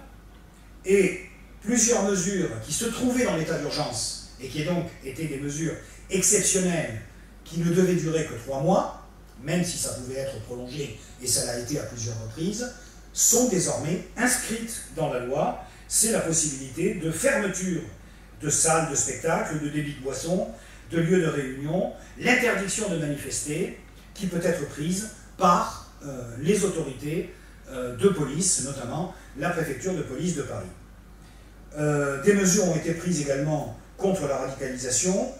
Et plusieurs mesures qui se trouvaient dans l'état d'urgence et qui donc étaient des mesures exceptionnelles qui ne devaient durer que 3 mois, même si ça pouvait être prolongé, et ça l'a été à plusieurs reprises, sont désormais inscrites dans la loi. C'est la possibilité de fermeture de salles de spectacle, de débits de boissons, de lieux de réunion, l'interdiction de manifester, qui peut être prise par les autorités de police, notamment la préfecture de police de Paris. Des mesures ont été prises également contre la radicalisation.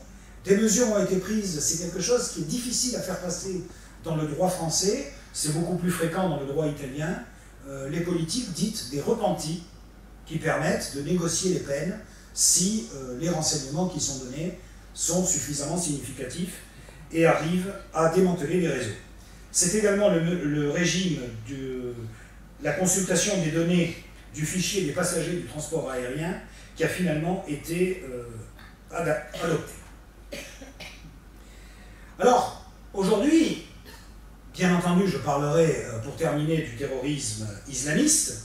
Des mesures ont été prises, c'est quelque chose qui est difficile à faire passer dans le droit français, c'est beaucoup plus fréquent dans le droit italien, les politiques dites des repentis, qui permettent de négocier les peines si les renseignements qui sont donnés sont suffisamment significatifs et arrivent à démanteler les réseaux. C'est également le régime de la consultation des données du fichier des passagers du transport aérien qui a finalement été adopté. Alors, aujourd'hui, bien entendu, je parlerai, pour terminer, du terrorisme islamiste.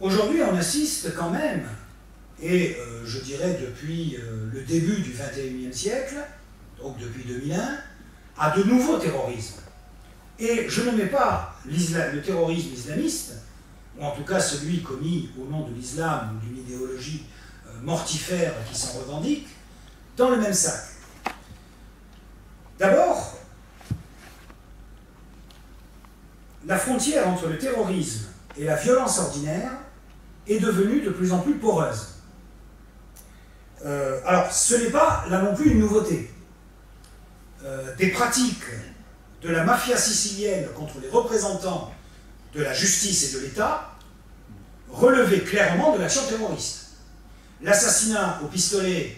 Aujourd'hui, on assiste quand même, et je dirais depuis le début du XXIe siècle, donc depuis 2001, à de nouveaux terrorismes. Et je ne mets pas le terrorisme islamiste, ou en tout cas celui commis au nom de l'islam ou d'une idéologie mortifère qui s'en revendique, dans le même sac. D'abord, la frontière entre le terrorisme et la violence ordinaire est devenue de plus en plus poreuse. Alors, ce n'est pas, là non plus, une nouveauté. Des pratiques de la mafia sicilienne contre les représentants de la justice et de l'État relevaient clairement de l'action terroriste. L'assassinat au pistolet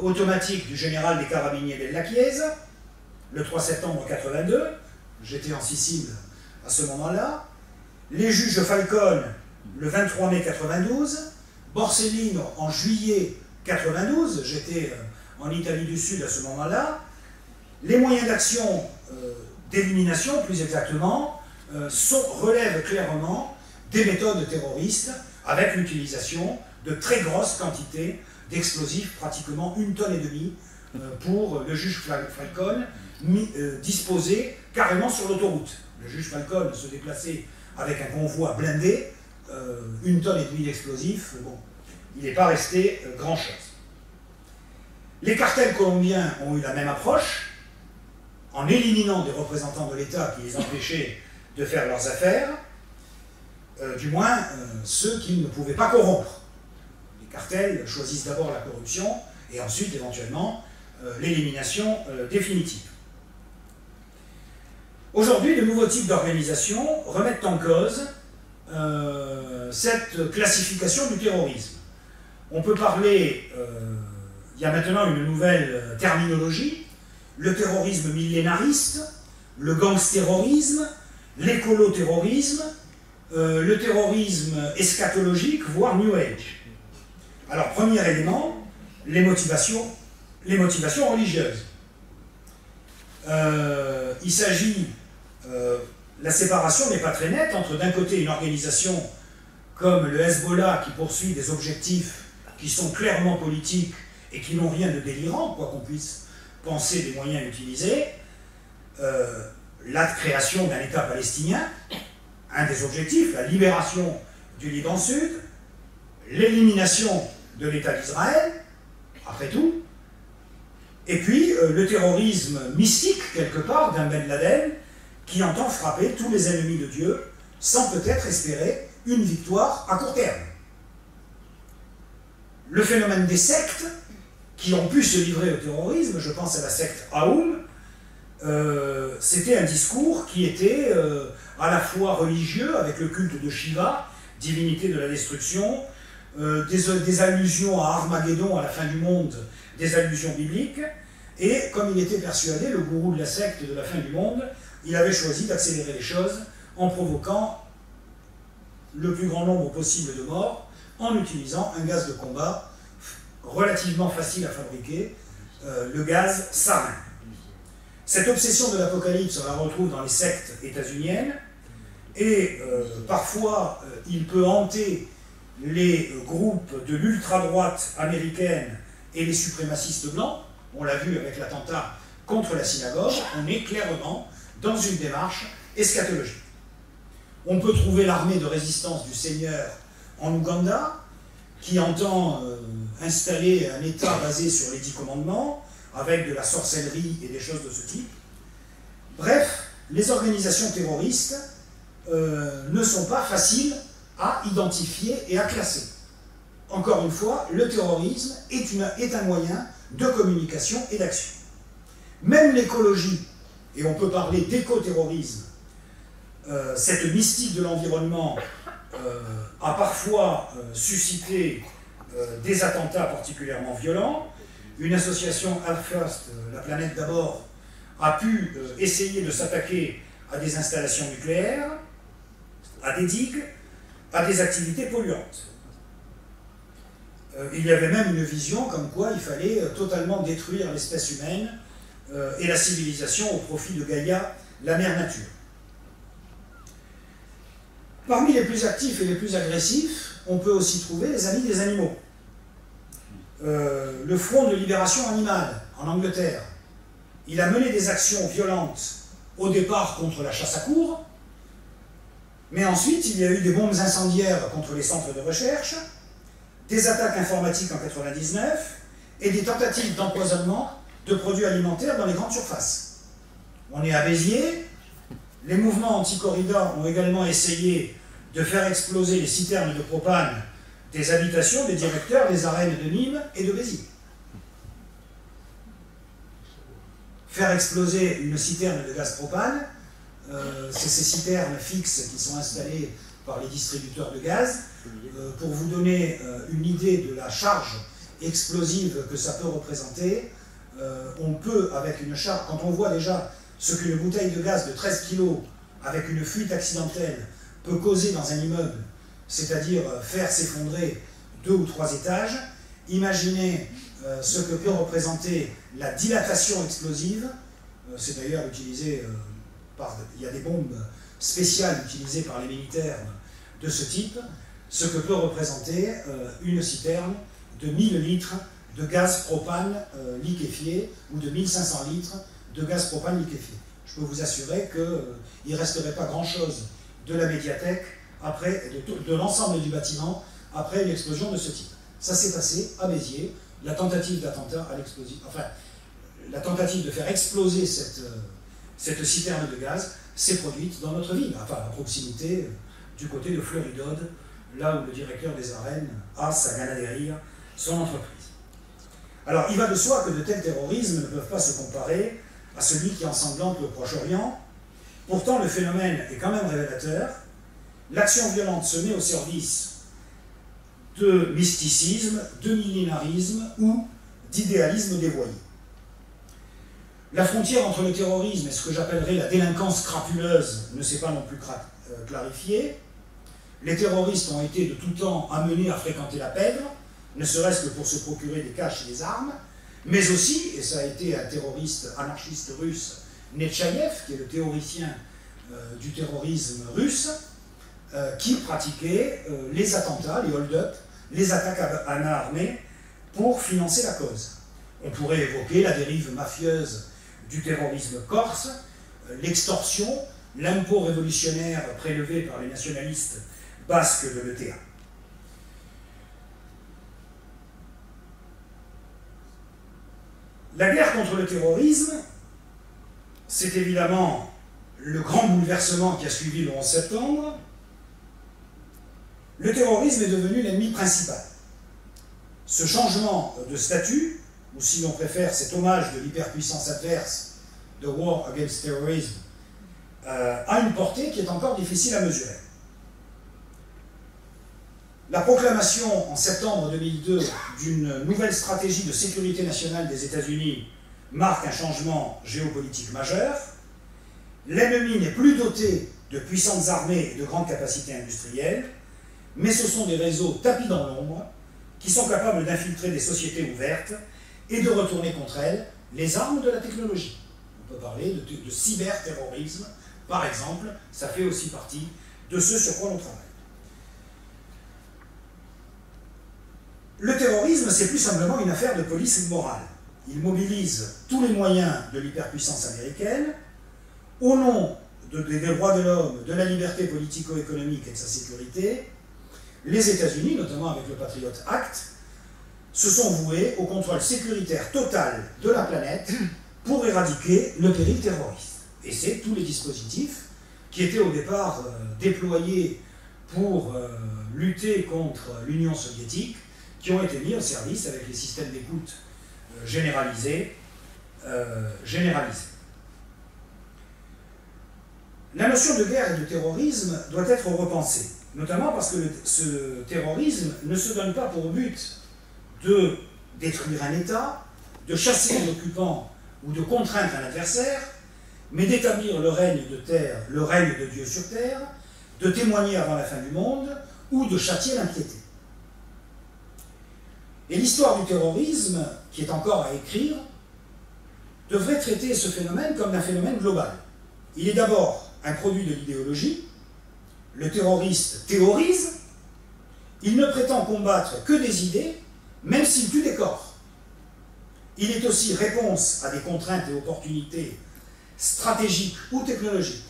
automatique du général des Carabiniers Della Chiesa, le 3 septembre 82, j'étais en Sicile à ce moment-là, les juges Falcone, le 23 mai 92, Borsellino en juillet 92, j'étais en Italie du Sud à ce moment-là, les moyens d'action d'élimination, plus exactement, relèvent clairement des méthodes terroristes avec l'utilisation de très grosses quantités d'explosifs, pratiquement 1,5 tonne pour le juge Falcone, disposé carrément sur l'autoroute. Le juge Falcone se déplaçait avec un convoi blindé, 1,5 tonne d'explosifs, bon, il n'est pas resté grand-chose. Les cartels colombiens ont eu la même approche, en éliminant des représentants de l'État qui les empêchaient de faire leurs affaires, du moins ceux qui ne pouvaient pas corrompre. Les cartels choisissent d'abord la corruption et ensuite, éventuellement, l'élimination définitive. Aujourd'hui, de nouveaux types d'organisations remettent en cause cette classification du terrorisme. On peut parler, il y a maintenant une nouvelle terminologie, le terrorisme millénariste, le gangstérorisme, l'écolo-terrorisme, le terrorisme eschatologique, voire New Age. Alors, premier élément, les motivations religieuses. Il s'agit, la séparation n'est pas très nette entre d'un côté une organisation comme le Hezbollah qui poursuit des objectifs qui sont clairement politiques et qui n'ont rien de délirant, quoi qu'on puisse penser des moyens utilisés, la création d'un État palestinien, un des objectifs, la libération du Liban Sud, l'élimination de l'État d'Israël, après tout, et puis le terrorisme mystique, quelque part, d'un Ben Laden, qui entend frapper tous les ennemis de Dieu, sans peut-être espérer une victoire à court terme. Le phénomène des sectes, qui ont pu se livrer au terrorisme, je pense à la secte Aoum, c'était un discours qui était à la fois religieux, avec le culte de Shiva, divinité de la destruction, des allusions à Armageddon, à la fin du monde, des allusions bibliques, et comme il était persuadé, le gourou de la secte de la fin du monde, il avait choisi d'accélérer les choses en provoquant le plus grand nombre possible de morts en utilisant un gaz de combat relativement facile à fabriquer, le gaz sarin. Cette obsession de l'apocalypse, on la retrouve dans les sectes états-uniennes, et parfois il peut hanter les groupes de l'ultra-droite américaine et les suprémacistes blancs. On l'a vu avec l'attentat contre la synagogue, on est clairement dans une démarche eschatologique. On peut trouver l'armée de résistance du Seigneur en Ouganda, qui entend installer un État basé sur les 10 commandements, avec de la sorcellerie et des choses de ce type. Bref, les organisations terroristes ne sont pas faciles à identifier et à classer. Encore une fois, le terrorisme est un moyen de communication et d'action. Même l'écologie, et on peut parler d'éco-terrorisme, cette mystique de l'environnement a parfois suscité des attentats particulièrement violents. Une association Earth First, la planète d'abord, a pu essayer de s'attaquer à des installations nucléaires, à des digues, à des activités polluantes. Il y avait même une vision comme quoi il fallait totalement détruire l'espèce humaine et la civilisation au profit de Gaïa, la mère nature. Parmi les plus actifs et les plus agressifs, on peut aussi trouver les Amis des animaux. Le Front de libération animale en Angleterre, il a mené des actions violentes au départ contre la chasse à courre, mais ensuite il y a eu des bombes incendiaires contre les centres de recherche, des attaques informatiques en 1999 et des tentatives d'empoisonnement de produits alimentaires dans les grandes surfaces. On est à Béziers, les mouvements anti-corrida ont également essayé de faire exploser les citernes de propane des habitations des directeurs des arènes de Nîmes et de Béziers. Faire exploser une citerne de gaz propane, c'est ces citernes fixes qui sont installées par les distributeurs de gaz. Pour vous donner une idée de la charge explosive que ça peut représenter, on peut, avec une charge, quand on voit déjà ce qu'une bouteille de gaz de 13 kg avec une fuite accidentelle peut causer dans un immeuble, c'est-à-dire faire s'effondrer 2 ou 3 étages, imaginez ce que peut représenter la dilatation explosive. C'est d'ailleurs utilisé il y a des bombes spéciales utilisées par les militaires de ce type, ce que peut représenter une citerne de 1000 litres de gaz propane liquéfié ou de 1500 litres de gaz propane liquéfié. Je peux vous assurer qu'il ne resterait pas grand-chose de la médiathèque, après, de l'ensemble du bâtiment, après l'explosion de ce type. Ça s'est passé à Béziers, la tentative d'attentat à l'explosion, enfin, la tentative de faire exploser cette citerne de gaz s'est produite dans notre ville, enfin à proximité, du côté de Floridode, là où le directeur des arènes a sa ganaderie, son entreprise. Alors il va de soi que de tels terrorismes ne peuvent pas se comparer à celui qui ensanglante le Proche-Orient. Pourtant le phénomène est quand même révélateur. L'action violente se met au service de mysticisme, de millénarisme ou d'idéalisme dévoyé. La frontière entre le terrorisme et ce que j'appellerais la délinquance crapuleuse ne s'est pas non plus clarifiée. Les terroristes ont été de tout temps amenés à fréquenter la pègre, ne serait-ce que pour se procurer des caches et des armes, mais aussi, et ça a été un terroriste anarchiste russe, Netchaïev, qui est le théoricien du terrorisme russe, qui pratiquait les attentats, les hold-up, les attaques à main armée pour financer la cause. On pourrait évoquer la dérive mafieuse du terrorisme corse, l'extorsion, l'impôt révolutionnaire prélevé par les nationalistes basques de l'ETA. La guerre contre le terrorisme, c'est évidemment le grand bouleversement qui a suivi le 11 septembre. Le terrorisme est devenu l'ennemi principal. Ce changement de statut, ou si l'on préfère cet hommage de l'hyperpuissance adverse de War Against Terrorism, a une portée qui est encore difficile à mesurer. La proclamation en septembre 2002 d'une nouvelle stratégie de sécurité nationale des États-Unis marque un changement géopolitique majeur. L'ennemi n'est plus doté de puissantes armées et de grandes capacités industrielles, mais ce sont des réseaux tapis dans l'ombre qui sont capables d'infiltrer des sociétés ouvertes et de retourner contre elles les armes de la technologie. On peut parler de cyberterrorisme, par exemple, ça fait aussi partie de ce sur quoi on travaille. Le terrorisme, c'est plus simplement une affaire de police morale. Il mobilise tous les moyens de l'hyperpuissance américaine au nom des droits de l'homme, de la liberté politico-économique et de sa sécurité. Les États-Unis, notamment avec le Patriot Act, se sont voués au contrôle sécuritaire total de la planète pour éradiquer le péril terroriste. Et c'est tous les dispositifs qui étaient au départ déployés pour lutter contre l'Union soviétique, qui ont été mis au service avec les systèmes d'écoute généralisés. La notion de guerre et de terrorisme doit être repensée, notamment parce que ce terrorisme ne se donne pas pour but de détruire un État, de chasser un occupant ou de contraindre un adversaire, mais d'établir le règne de terre, le règne de Dieu sur terre, de témoigner avant la fin du monde ou de châtier l'impiété. Et l'histoire du terrorisme, qui est encore à écrire, devrait traiter ce phénomène comme un phénomène global. Il est d'abord un produit de l'idéologie. Le terroriste théorise. Il ne prétend combattre que des idées, même s'il tue des corps. Il est aussi réponse à des contraintes et opportunités stratégiques ou technologiques.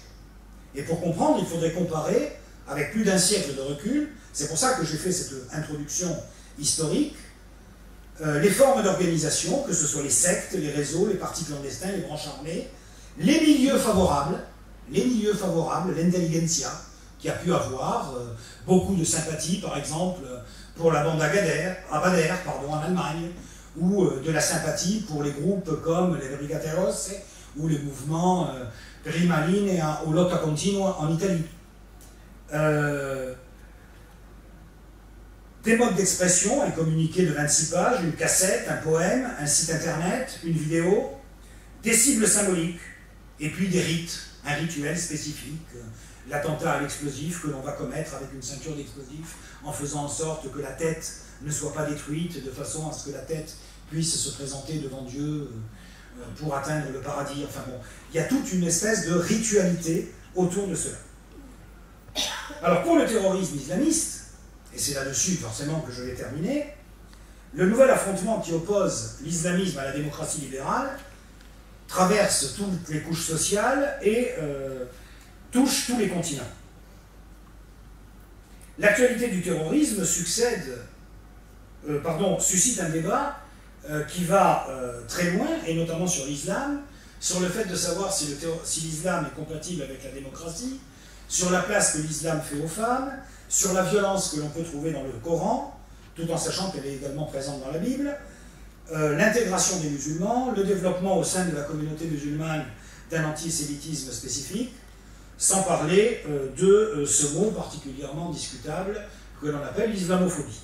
Et pour comprendre, il faudrait comparer avec plus d'un siècle de recul. C'est pour ça que j'ai fait cette introduction historique. Les formes d'organisation, que ce soit les sectes, les réseaux, les partis clandestins, les branches armées, les milieux favorables, l'intelligentsia, qui a pu avoir beaucoup de sympathie, par exemple, pour la bande Abadère, en Allemagne, ou de la sympathie pour les groupes comme les Brigateros ou les mouvements Prima Linea ou Lotta Continua en Italie. Des modes d'expression, un communiqué de 26 pages, une cassette, un poème, un site internet, une vidéo, des cibles symboliques, et puis des rites, un rituel spécifique, l'attentat à l'explosif que l'on va commettre avec une ceinture d'explosifs, en faisant en sorte que la tête ne soit pas détruite, de façon à ce que la tête puisse se présenter devant Dieu pour atteindre le paradis. Enfin bon, il y a toute une espèce de ritualité autour de cela. Alors pour le terrorisme islamiste, et c'est là-dessus forcément que je vais terminer, le nouvel affrontement qui oppose l'islamisme à la démocratie libérale traverse toutes les couches sociales et touche tous les continents. L'actualité du terrorisme suscite un débat qui va très loin, et notamment sur l'islam, sur le fait de savoir si l'islam est compatible avec la démocratie, sur la place que l'islam fait aux femmes, sur la violence que l'on peut trouver dans le Coran, tout en sachant qu'elle est également présente dans la Bible, l'intégration des musulmans, le développement au sein de la communauté musulmane d'un antisémitisme spécifique, sans parler de ce mot particulièrement discutable que l'on appelle l'islamophobie.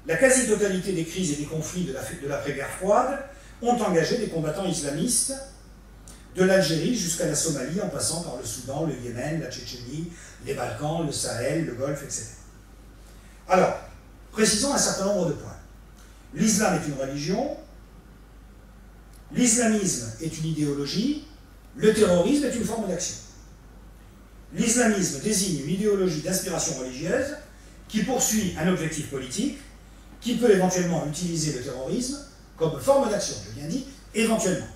La quasi-totalité des crises et des conflits de l'après-guerre froide ont engagé des combattants islamistes, de l'Algérie jusqu'à la Somalie, en passant par le Soudan, le Yémen, la Tchétchénie, les Balkans, le Sahel, le Golfe, etc. Alors, précisons un certain nombre de points. L'islam est une religion, l'islamisme est une idéologie, le terrorisme est une forme d'action. L'islamisme désigne une idéologie d'inspiration religieuse qui poursuit un objectif politique, qui peut éventuellement utiliser le terrorisme comme forme d'action, je viens dit, éventuellement.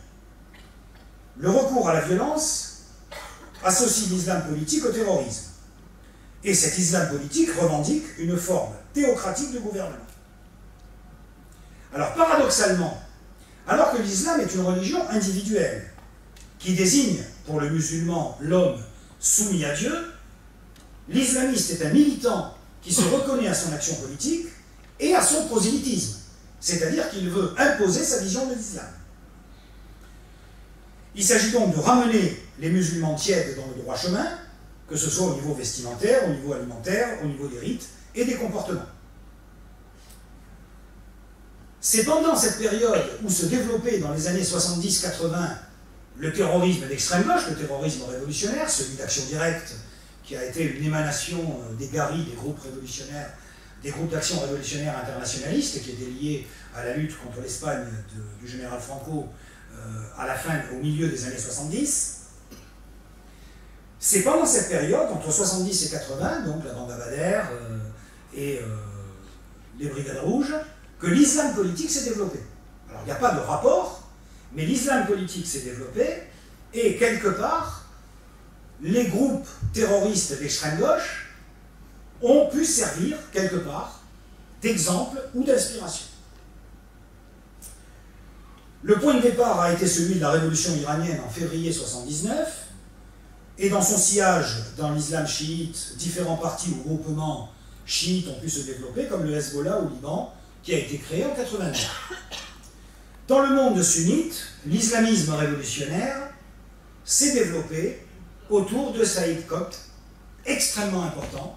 Le recours à la violence associe l'islam politique au terrorisme. Et cet islam politique revendique une forme théocratique de gouvernement. Alors paradoxalement, alors que l'islam est une religion individuelle, qui désigne pour le musulman l'homme soumis à Dieu, l'islamiste est un militant qui se reconnaît à son action politique et à son prosélytisme, c'est-à-dire qu'il veut imposer sa vision de l'islam. Il s'agit donc de ramener les musulmans tièdes dans le droit chemin, que ce soit au niveau vestimentaire, au niveau alimentaire, au niveau des rites et des comportements. C'est pendant cette période où se développait dans les années 70-80 le terrorisme d'extrême gauche, le terrorisme révolutionnaire, celui d'Action Directe, qui a été une émanation des GARI, des groupes révolutionnaires, des groupes d'action révolutionnaire internationalistes, et qui était lié à la lutte contre l'Espagne du général Franco au milieu des années 70. C'est pendant cette période, entre 70 et 80, donc la bande Abadère et les Brigades Rouges, que l'islam politique s'est développé. Alors il n'y a pas de rapport, mais l'islam politique s'est développé, et quelque part, les groupes terroristes d'extrême gauche ont pu servir, quelque part, d'exemple ou d'inspiration. Le point de départ a été celui de la révolution iranienne en février 1979, et dans son sillage, dans l'islam chiite, différents partis ou groupements chiites ont pu se développer, comme le Hezbollah au Liban, qui a été créé en 1989. Dans le monde sunnite, l'islamisme révolutionnaire s'est développé autour de Saïd Qutb, extrêmement important.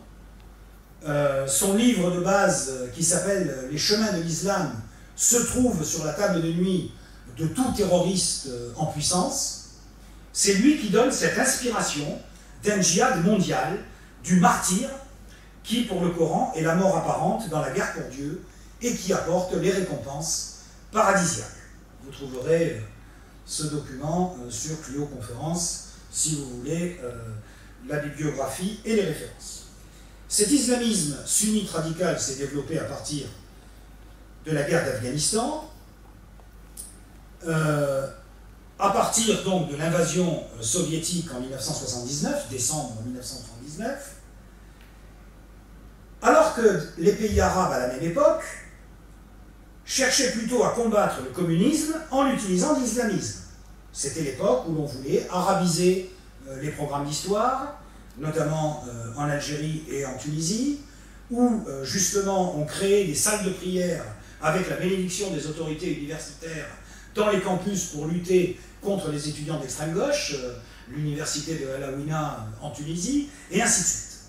Son livre de base, qui s'appelle « Les chemins de l'islam », se trouve sur la table de nuit de tout terroriste en puissance. C'est lui qui donne cette inspiration d'un djihad mondial, du martyr, qui, pour le Coran, est la mort apparente dans la guerre pour Dieu et qui apporte les récompenses paradisiaques. Vous trouverez ce document sur Clio Conférence, si vous voulez, la bibliographie et les références. Cet islamisme sunnite radical s'est développé à partir de la guerre d'Afghanistan, à partir donc de l'invasion soviétique en 1979, décembre 1979, alors que les pays arabes à la même époque cherchaient plutôt à combattre le communisme en utilisant l'islamisme. C'était l'époque où l'on voulait arabiser les programmes d'histoire, notamment en Algérie et en Tunisie, où justement on créait des salles de prière avec la bénédiction des autorités universitaires dans les campus pour lutter contre les étudiants d'extrême gauche, l'université de Al Aouina en Tunisie, et ainsi de suite.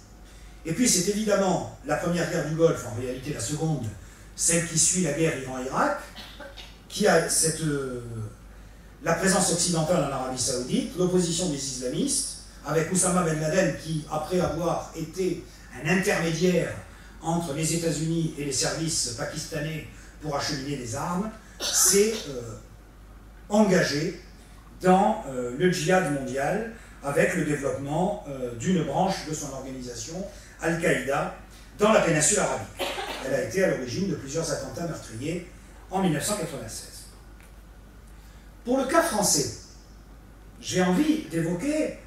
Et puis c'est évidemment la première guerre du Golfe, en réalité la seconde, celle qui suit la guerre Iran-Irak, qui a la présence occidentale en Arabie Saoudite, l'opposition des islamistes, avec Oussama Ben Laden qui, après avoir été un intermédiaire entre les États-Unis et les services pakistanais pour acheminer des armes, s'est engagé dans le djihad mondial avec le développement d'une branche de son organisation, Al-Qaïda, dans la péninsule arabique. Elle a été à l'origine de plusieurs attentats meurtriers en 1996. Pour le cas français, j'ai envie d'évoquer,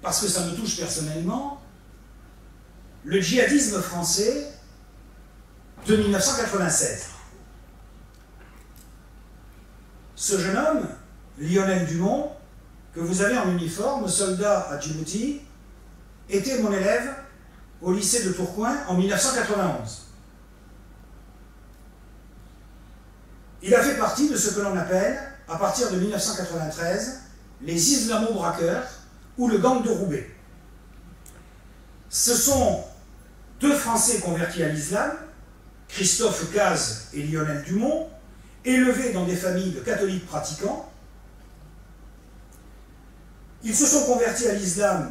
parce que ça me touche personnellement, le djihadisme français de 1996. Ce jeune homme, Lionel Dumont, que vous avez en uniforme, soldat à Djibouti, était mon élève au lycée de Tourcoing en 1991. Il a fait partie de ce que l'on appelle, à partir de 1993, les islamo-braqueurs ou le gang de Roubaix. Ce sont deux Français convertis à l'islam, Christophe Cazes et Lionel Dumont, élevés dans des familles de catholiques pratiquants. Ils se sont convertis à l'islam.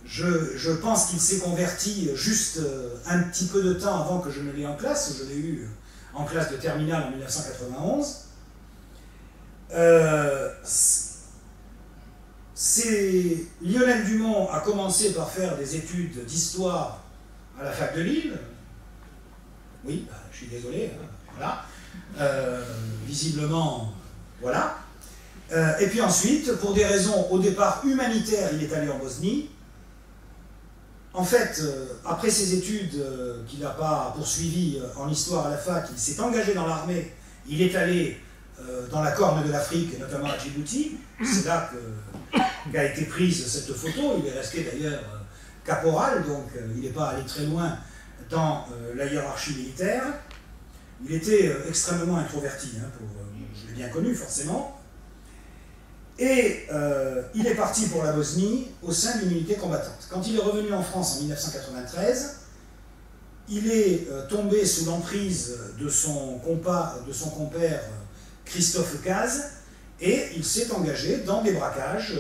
Je pense qu'il s'est converti juste un petit peu de temps avant que je ne l'ai en classe. Je l'ai eu en classe de terminale en 1991. Lionel Dumont a commencé par faire des études d'histoire à la fac de Lille. Oui, je suis désolé, hein, voilà. Visiblement, voilà. Et puis ensuite, pour des raisons au départ humanitaires, il est allé en Bosnie. En fait, après ses études qu'il n'a pas poursuivies en histoire à la fac, il s'est engagé dans l'armée. Il est allé dans la corne de l'Afrique, notamment à Djibouti. C'est là qu'a été prise cette photo. Il est resté d'ailleurs caporal, donc il n'est pas allé très loin dans la hiérarchie militaire. Il était extrêmement introverti, hein, je l'ai bien connu forcément. Et il est parti pour la Bosnie au sein d'une unité combattante. Quand il est revenu en France en 1993, il est tombé sous l'emprise de son compère Christophe Caz, et il s'est engagé dans des braquages.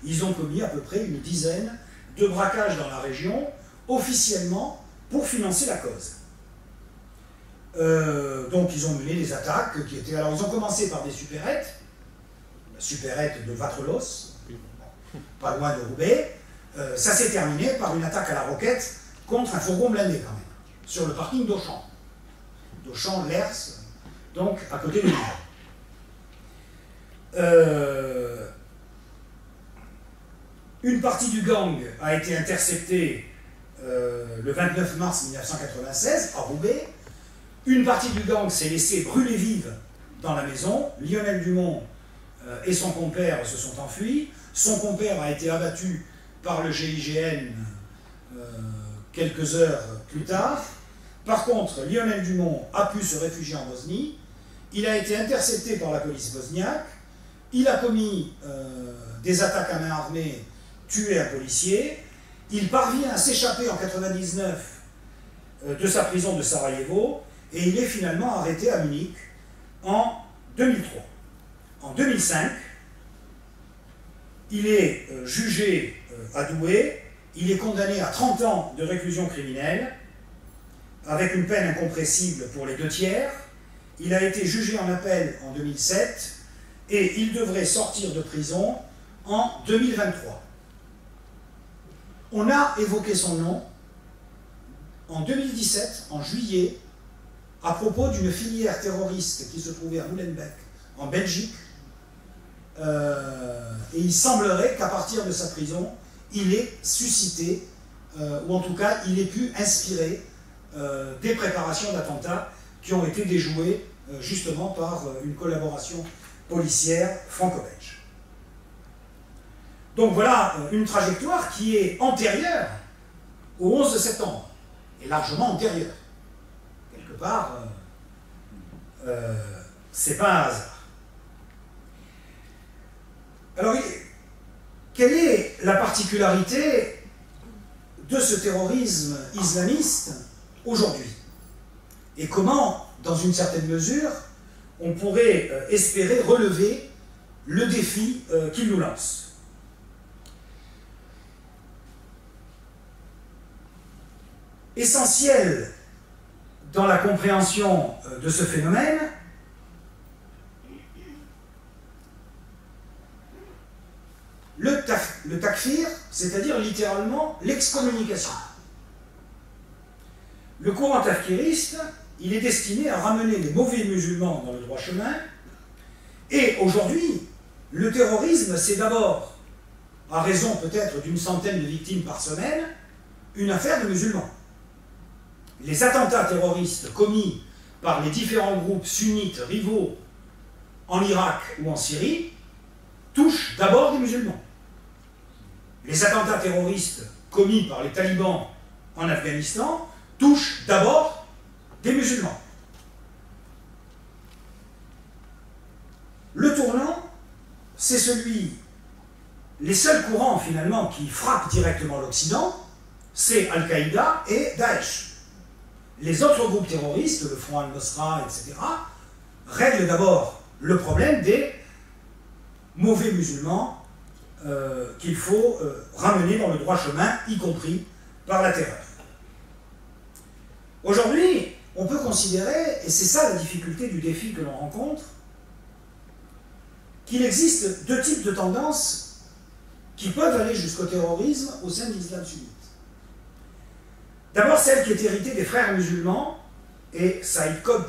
Ils ont commis à peu près une dizaine de braquages dans la région, officiellement, pour financer la cause. Donc ils ont mené des attaques qui étaient... Alors ils ont commencé par des supérettes, la supérette de Vatrelos, pas loin de Roubaix. Ça s'est terminé par une attaque à la roquette contre un fourgon blindé quand même, sur le parking d'Auchan. D'Auchan, Lers, donc à côté de Lille. Une partie du gang a été interceptée le 29 mars 1996 à Roubaix. Une partie du gang s'est laissée brûler vive dans la maison. Lionel Dumont et son compère se sont enfuis. Son compère a été abattu par le GIGN quelques heures plus tard. Par contre, Lionel Dumont a pu se réfugier en Bosnie. Il a été intercepté par la police bosniaque. Il a commis des attaques à main armée, tué un policier. Il parvient à s'échapper en 1999 de sa prison de Sarajevo et il est finalement arrêté à Munich en 2003. En 2005, il est jugé à Douai. Il est condamné à 30 ans de réclusion criminelle avec une peine incompressible pour les 2/3. Il a été jugé en appel en 2007 et il devrait sortir de prison en 2023. On a évoqué son nom en 2017, en juillet, à propos d'une filière terroriste qui se trouvait à Molenbeek, en Belgique. Et il semblerait qu'à partir de sa prison, il ait suscité, ou en tout cas, il ait pu inspirer des préparations d'attentats qui ont été déjouées justement par une collaboration policière franco-belge. Donc voilà une trajectoire qui est antérieure au 11 septembre, et largement antérieure. Quelque part, c'est pas un hasard. Alors, quelle est la particularité de ce terrorisme islamiste aujourd'hui? Et comment, dans une certaine mesure, on pourrait espérer relever le défi qu'il nous lance? Essentiel dans la compréhension de ce phénomène, le takfir, c'est-à-dire littéralement l'excommunication. Le courant takfiriste, il est destiné à ramener les mauvais musulmans dans le droit chemin, et aujourd'hui, le terrorisme, c'est d'abord, à raison peut-être d'une centaine de victimes par semaine, une affaire de musulmans. Les attentats terroristes commis par les différents groupes sunnites rivaux en Irak ou en Syrie touchent d'abord des musulmans. Les attentats terroristes commis par les talibans en Afghanistan touchent d'abord des musulmans. Le tournant, c'est celui, les seuls courants finalement qui frappent directement l'Occident, c'est Al-Qaïda et Daesh. Les autres groupes terroristes, le Front al-Nosra, etc., règlent d'abord le problème des mauvais musulmans qu'il faut ramener dans le droit chemin, y compris par la terreur. Aujourd'hui, on peut considérer, et c'est ça la difficulté du défi que l'on rencontre, qu'il existe deux types de tendances qui peuvent aller jusqu'au terrorisme au sein de l'islam sunnite. D'abord celle qui est héritée des frères musulmans, et Saïd Qutb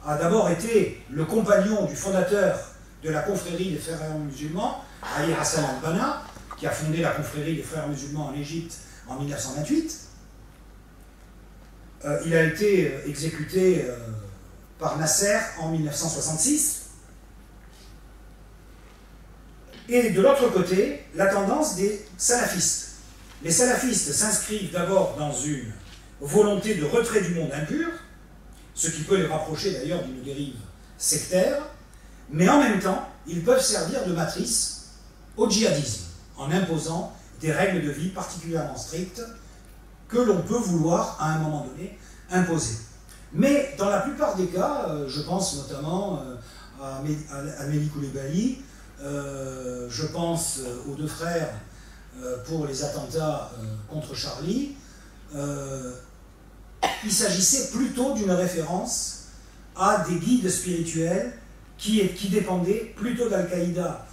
a d'abord été le compagnon du fondateur de la confrérie des frères musulmans, Ali Hassan al-Banna, qui a fondé la confrérie des frères musulmans en Égypte en 1928. Il a été exécuté par Nasser en 1966. Et de l'autre côté, la tendance des salafistes. Les salafistes s'inscrivent d'abord dans une volonté de retrait du monde impur, ce qui peut les rapprocher d'ailleurs d'une dérive sectaire, mais en même temps, ils peuvent servir de matrice au djihadisme, en imposant des règles de vie particulièrement strictes que l'on peut vouloir, à un moment donné, imposer. Mais dans la plupart des cas, je pense notamment à Amélie Coulibaly, je pense aux deux frères pour les attentats contre Charlie. Il s'agissait plutôt d'une référence à des guides spirituels qui dépendaient plutôt d'Al-Qaïda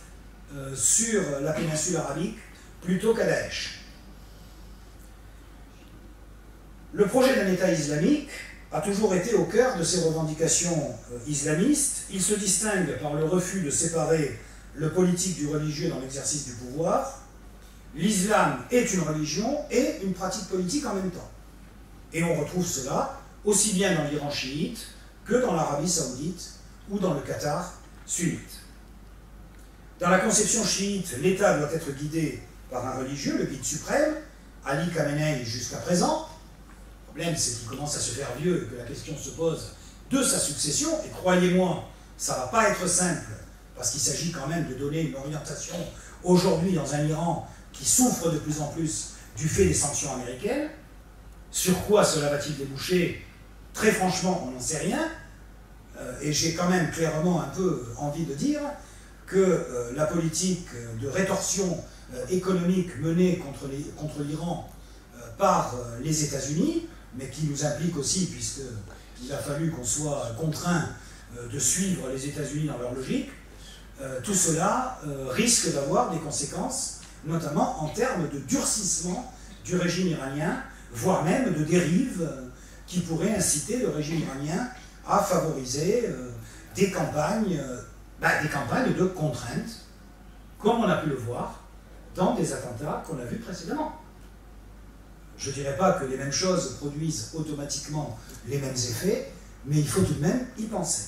sur la péninsule arabique plutôt qu'à Daesh. Le projet d'un État islamique a toujours été au cœur de ces revendications islamistes. Il se distingue par le refus de séparer le politique du religieux dans l'exercice du pouvoir. L'islam est une religion et une pratique politique en même temps. Et on retrouve cela aussi bien dans l'Iran chiite que dans l'Arabie saoudite ou dans le Qatar sunnite. Dans la conception chiite, l'État doit être guidé par un religieux, le guide suprême, Ali Khamenei jusqu'à présent. Le problème, c'est qu'il commence à se faire vieux et que la question se pose de sa succession. Et croyez-moi, ça ne va pas être simple, parce qu'il s'agit quand même de donner une orientation aujourd'hui dans un Iran qui souffre de plus en plus du fait des sanctions américaines. Sur quoi cela va-t-il déboucher? Très franchement, on n'en sait rien. Et j'ai quand même clairement un peu envie de dire que la politique de rétorsion économique menée contre l'Iran par les États-Unis, mais qui nous implique aussi, puisqu'il a fallu qu'on soit contraint de suivre les États-Unis dans leur logique, tout cela risque d'avoir des conséquences, notamment en termes de durcissement du régime iranien, voire même de dérives qui pourraient inciter le régime iranien à favoriser des campagnes de contrainte, comme on a pu le voir dans des attentats qu'on a vus précédemment. Je ne dirais pas que les mêmes choses produisent automatiquement les mêmes effets, mais il faut tout de même y penser.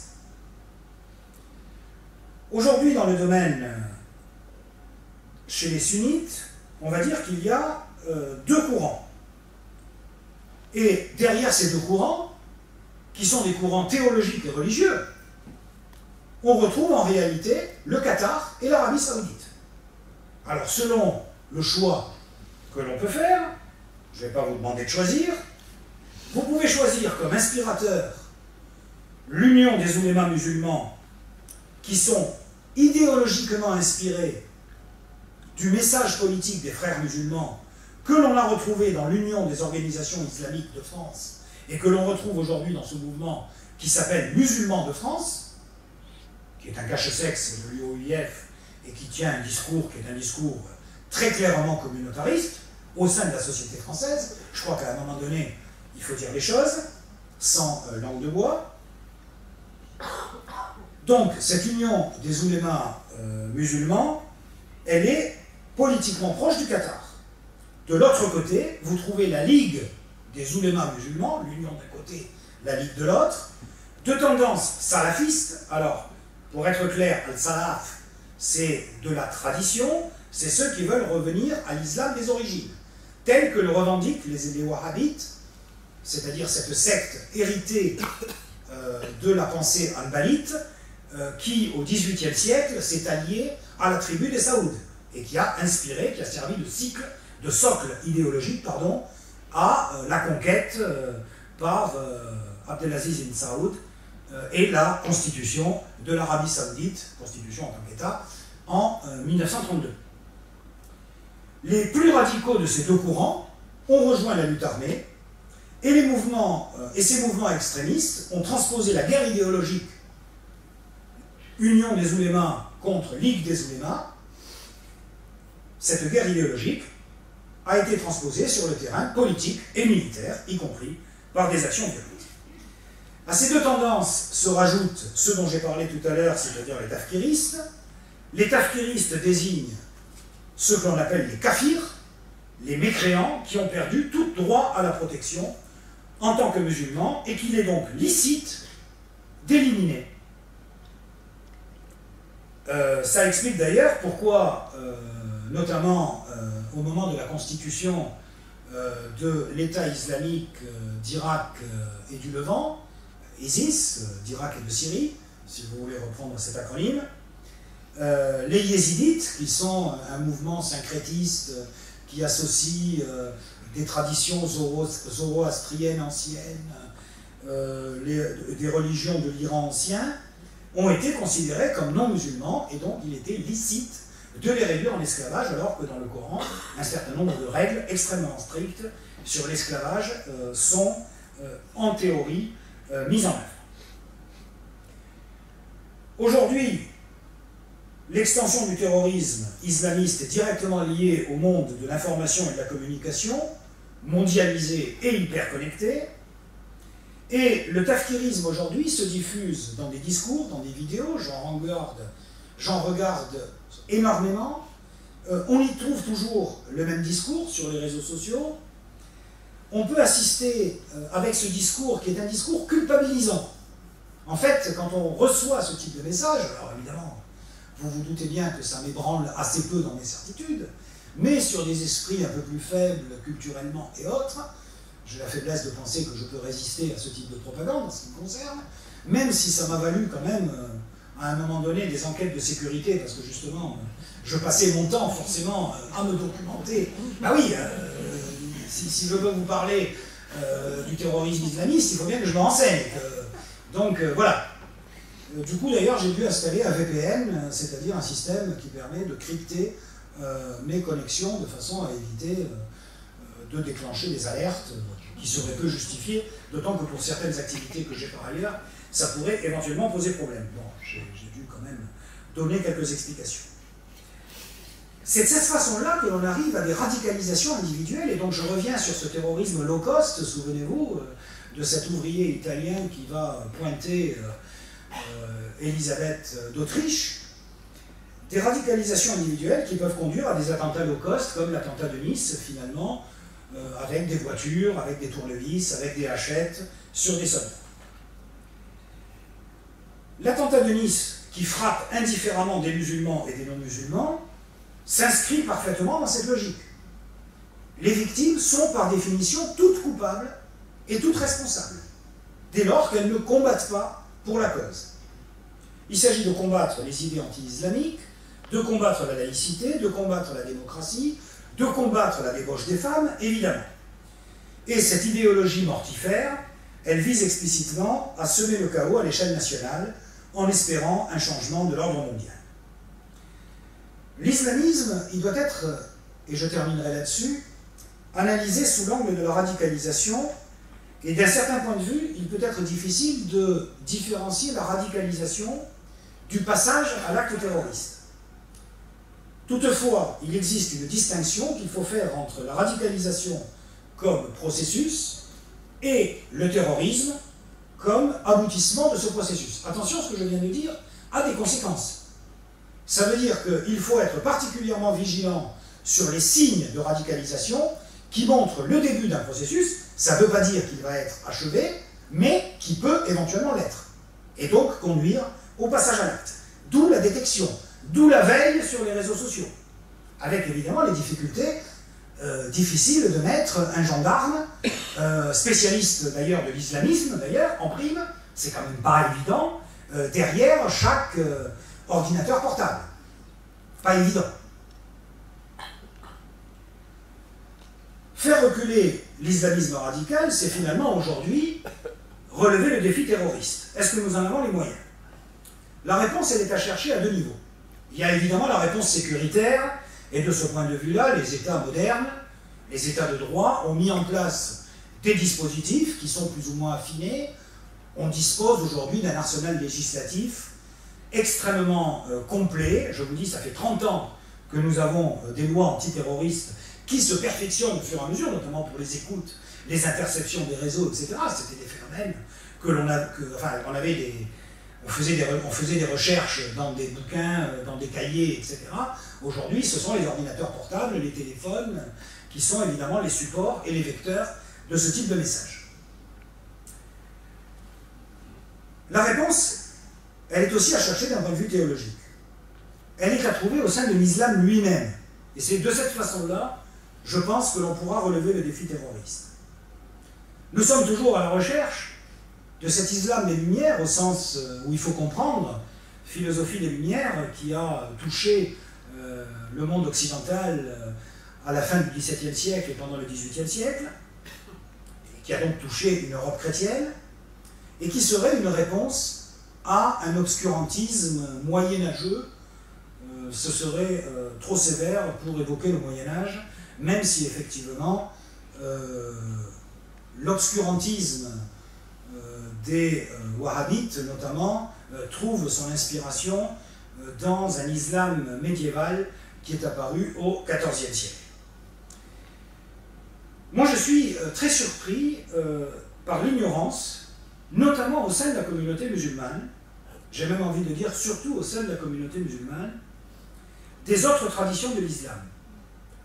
Aujourd'hui, dans le domaine chez les sunnites, on va dire qu'il y a deux courants. Et derrière ces deux courants, qui sont des courants théologiques et religieux, on retrouve en réalité le Qatar et l'Arabie saoudite. Alors, selon le choix que l'on peut faire, je ne vais pas vous demander de choisir, vous pouvez choisir comme inspirateur l'union des oulémas musulmans qui sont idéologiquement inspirés du message politique des frères musulmans que l'on a retrouvé dans l'Union des organisations islamiques de France et que l'on retrouve aujourd'hui dans ce mouvement qui s'appelle Musulmans de France, qui est un cache-sexe de l'UOIF et qui tient un discours qui est un discours très clairement communautariste au sein de la société française. Je crois qu'à un moment donné, il faut dire les choses, sans langue de bois. Donc, cette union des oulémas musulmans, elle est politiquement proche du Qatar. De l'autre côté, vous trouvez la Ligue des oulémas musulmans, l'union d'un côté, la Ligue de l'autre, de tendance salafiste. Alors, pour être clair, al-salaf, c'est de la tradition, c'est ceux qui veulent revenir à l'islam des origines, tel que le revendiquent les wahhabites, c'est-à-dire cette secte héritée de la pensée hanbalite, qui, au XVIIIe siècle, s'est alliée à la tribu des Saouds, et qui a inspiré, qui a servi de socle idéologique, à la conquête par Abdelaziz ibn Saoud et la constitution de l'Arabie saoudite, constitution en tant qu'État, en 1932. Les plus radicaux de ces deux courants ont rejoint la lutte armée, et ces mouvements extrémistes ont transposé la guerre idéologique Union des oulémas contre Ligue des oulémas. Cette guerre idéologique a été transposée sur le terrain politique et militaire, y compris par des actions violentes. À ces deux tendances se rajoutent ceux dont j'ai parlé tout à l'heure, c'est-à-dire les tafkiristes. Les tafkiristes désignent ceux que l'on appelle les kafirs, les mécréants qui ont perdu tout droit à la protection en tant que musulmans et qu'il est donc licite d'éliminer. Ça explique d'ailleurs pourquoi, notamment au moment de la constitution de l'État islamique d'Irak et du Levant, ISIS, d'Irak et de Syrie, si vous voulez reprendre cet acronyme, les yézidites, qui sont un mouvement syncrétiste qui associe des traditions zoroastriennes anciennes, des religions de l'Iran ancien, ont été considérés comme non musulmans, et donc il était licite de les réduire en esclavage, alors que dans le Coran, un certain nombre de règles extrêmement strictes sur l'esclavage sont en théorie mises en œuvre. Aujourd'hui, l'extension du terrorisme islamiste est directement liée au monde de l'information et de la communication, mondialisé et hyper-connecté, et le tafkirisme aujourd'hui se diffuse dans des discours, dans des vidéos, j'en regarde énormément. On y trouve toujours le même discours sur les réseaux sociaux. On peut assister avec ce discours qui est un discours culpabilisant. En fait, quand on reçoit ce type de message, alors évidemment, vous vous doutez bien que ça m'ébranle assez peu dans mes certitudes, mais sur des esprits un peu plus faibles culturellement et autres, j'ai la faiblesse de penser que je peux résister à ce type de propagande en ce qui me concerne, même si ça m'a valu quand même, à un moment donné, des enquêtes de sécurité, parce que justement, je passais mon temps forcément à me documenter. Ah oui, si je veux vous parler du terrorisme islamiste, il faut bien que je me renseigne. Donc voilà. Du coup, d'ailleurs, j'ai dû installer un VPN, c'est-à-dire un système qui permet de crypter mes connexions de façon à éviter de déclencher des alertes qui seraient peu justifiées, d'autant que pour certaines activités que j'ai par ailleurs, ça pourrait éventuellement poser problème. Bon, j'ai dû quand même donner quelques explications. C'est de cette façon-là que l'on arrive à des radicalisations individuelles, et donc je reviens sur ce terrorisme low cost, souvenez-vous, de cet ouvrier italien qui va pointer Élisabeth d'Autriche, des radicalisations individuelles qui peuvent conduire à des attentats low cost, comme l'attentat de Nice, finalement, avec des voitures, avec des tournevis, avec des hachettes, sur des soldats. L'attentat de Nice, qui frappe indifféremment des musulmans et des non-musulmans, s'inscrit parfaitement dans cette logique. Les victimes sont par définition toutes coupables et toutes responsables, dès lors qu'elles ne combattent pas pour la cause. Il s'agit de combattre les idées anti-islamiques, de combattre la laïcité, de combattre la démocratie, de combattre la débauche des femmes, évidemment. Et cette idéologie mortifère, elle vise explicitement à semer le chaos à l'échelle nationale, en espérant un changement de l'ordre mondial. L'islamisme, il doit être, et je terminerai là-dessus, analysé sous l'angle de la radicalisation, et d'un certain point de vue, il peut être difficile de différencier la radicalisation du passage à l'acte terroriste. Toutefois, il existe une distinction qu'il faut faire entre la radicalisation comme processus et le terrorisme comme aboutissement de ce processus. Attention, ce que je viens de dire a des conséquences. Ça veut dire qu'il faut être particulièrement vigilant sur les signes de radicalisation qui montrent le début d'un processus. Ça ne veut pas dire qu'il va être achevé, mais qui peut éventuellement l'être. Et donc conduire au passage à l'acte. D'où la détection, d'où la veille sur les réseaux sociaux. Avec évidemment les difficultés difficiles de mettre un gendarme, spécialiste d'ailleurs de l'islamisme, d'ailleurs, en prime, c'est quand même pas évident, derrière chaque ordinateur portable. Pas évident. Faire reculer l'islamisme radical, c'est finalement aujourd'hui relever le défi terroriste. Est-ce que nous en avons les moyens? La réponse, elle est à chercher à deux niveaux. Il y a évidemment la réponse sécuritaire, et de ce point de vue-là, les États modernes, les États de droit ont mis en place des dispositifs qui sont plus ou moins affinés. On dispose aujourd'hui d'un arsenal législatif extrêmement complet. Je vous dis, ça fait 30 ans que nous avons des lois antiterroristes qui se perfectionnent au fur et à mesure, notamment pour les écoutes, les interceptions des réseaux, etc. C'était des phénomènes que l'on a... On faisait des recherches dans des bouquins, dans des cahiers, etc. Aujourd'hui, ce sont les ordinateurs portables, les téléphones, qui sont évidemment les supports et les vecteurs de ce type de message. La réponse, elle est aussi à chercher d'un point de vue théologique. Elle est à trouver au sein de l'islam lui-même. Et c'est de cette façon-là, je pense, que l'on pourra relever le défi terroriste. Nous sommes toujours à la recherche de cet islam des Lumières, au sens où il faut comprendre, philosophie des Lumières, qui a touché le monde occidental à la fin du XVIIe siècle et pendant le XVIIIe siècle, et qui a donc touché une Europe chrétienne, et qui serait une réponse à un obscurantisme moyenâgeux. Ce serait trop sévère pour évoquer le Moyen-Âge, même si effectivement l'obscurantisme des Wahhabites notamment trouve son inspiration dans un islam médiéval qui est apparu au XIVe siècle. Moi je suis très surpris par l'ignorance, notamment au sein de la communauté musulmane, j'ai même envie de dire surtout au sein de la communauté musulmane, des autres traditions de l'islam,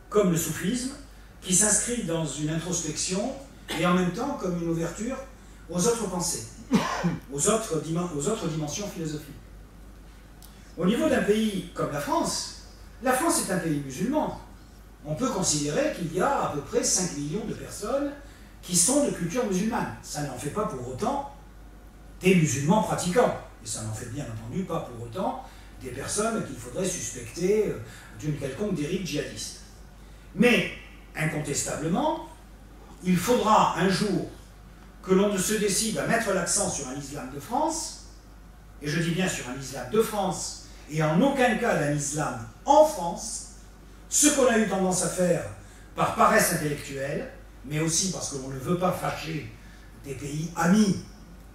comme le soufisme, qui s'inscrit dans une introspection et en même temps comme une ouverture aux autres pensées, aux autres dimensions philosophiques. Au niveau d'un pays comme la France est un pays musulman. On peut considérer qu'il y a à peu près 5 millions de personnes qui sont de culture musulmane. Ça n'en fait pas pour autant des musulmans pratiquants. Et ça n'en fait bien entendu pas pour autant des personnes qu'il faudrait suspecter d'une quelconque dérive djihadiste. Mais, incontestablement, il faudra un jour que l'on se décide à mettre l'accent sur un islam de France, et je dis bien sur un islam de France, et en aucun cas d'un islam en France, ce qu'on a eu tendance à faire par paresse intellectuelle, mais aussi parce qu'on ne veut pas fâcher des pays amis,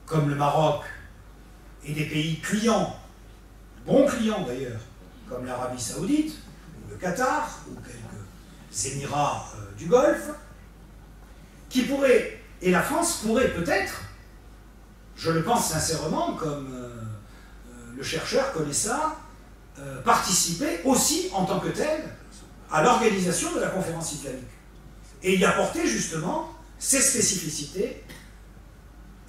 comme le Maroc, et des pays clients, bons clients d'ailleurs, comme l'Arabie Saoudite, ou le Qatar, ou quelques Émirats du Golfe, qui pourraient, et la France pourrait peut-être, je le pense sincèrement, comme le chercheur connaît ça, participer aussi en tant que tel à l'organisation de la conférence islamique. Et y apporter justement ses spécificités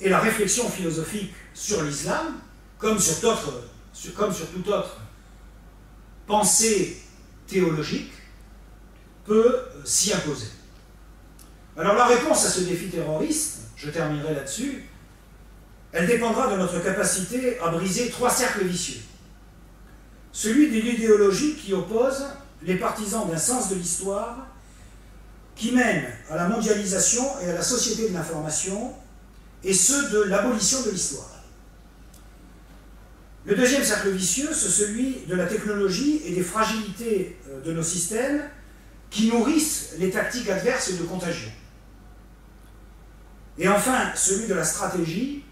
et la réflexion philosophique sur l'islam, comme sur toute autre pensée théologique, peut s'y imposer. Alors la réponse à ce défi terroriste, je terminerai là-dessus, elle dépendra de notre capacité à briser 3 cercles vicieux. Celui de l'idéologie qui oppose les partisans d'un sens de l'histoire qui mène à la mondialisation et à la société de l'information, et ceux de l'abolition de l'histoire. Le deuxième cercle vicieux, c'est celui de la technologie et des fragilités de nos systèmes qui nourrissent les tactiques adverses de contagion. Et enfin, celui de la stratégie,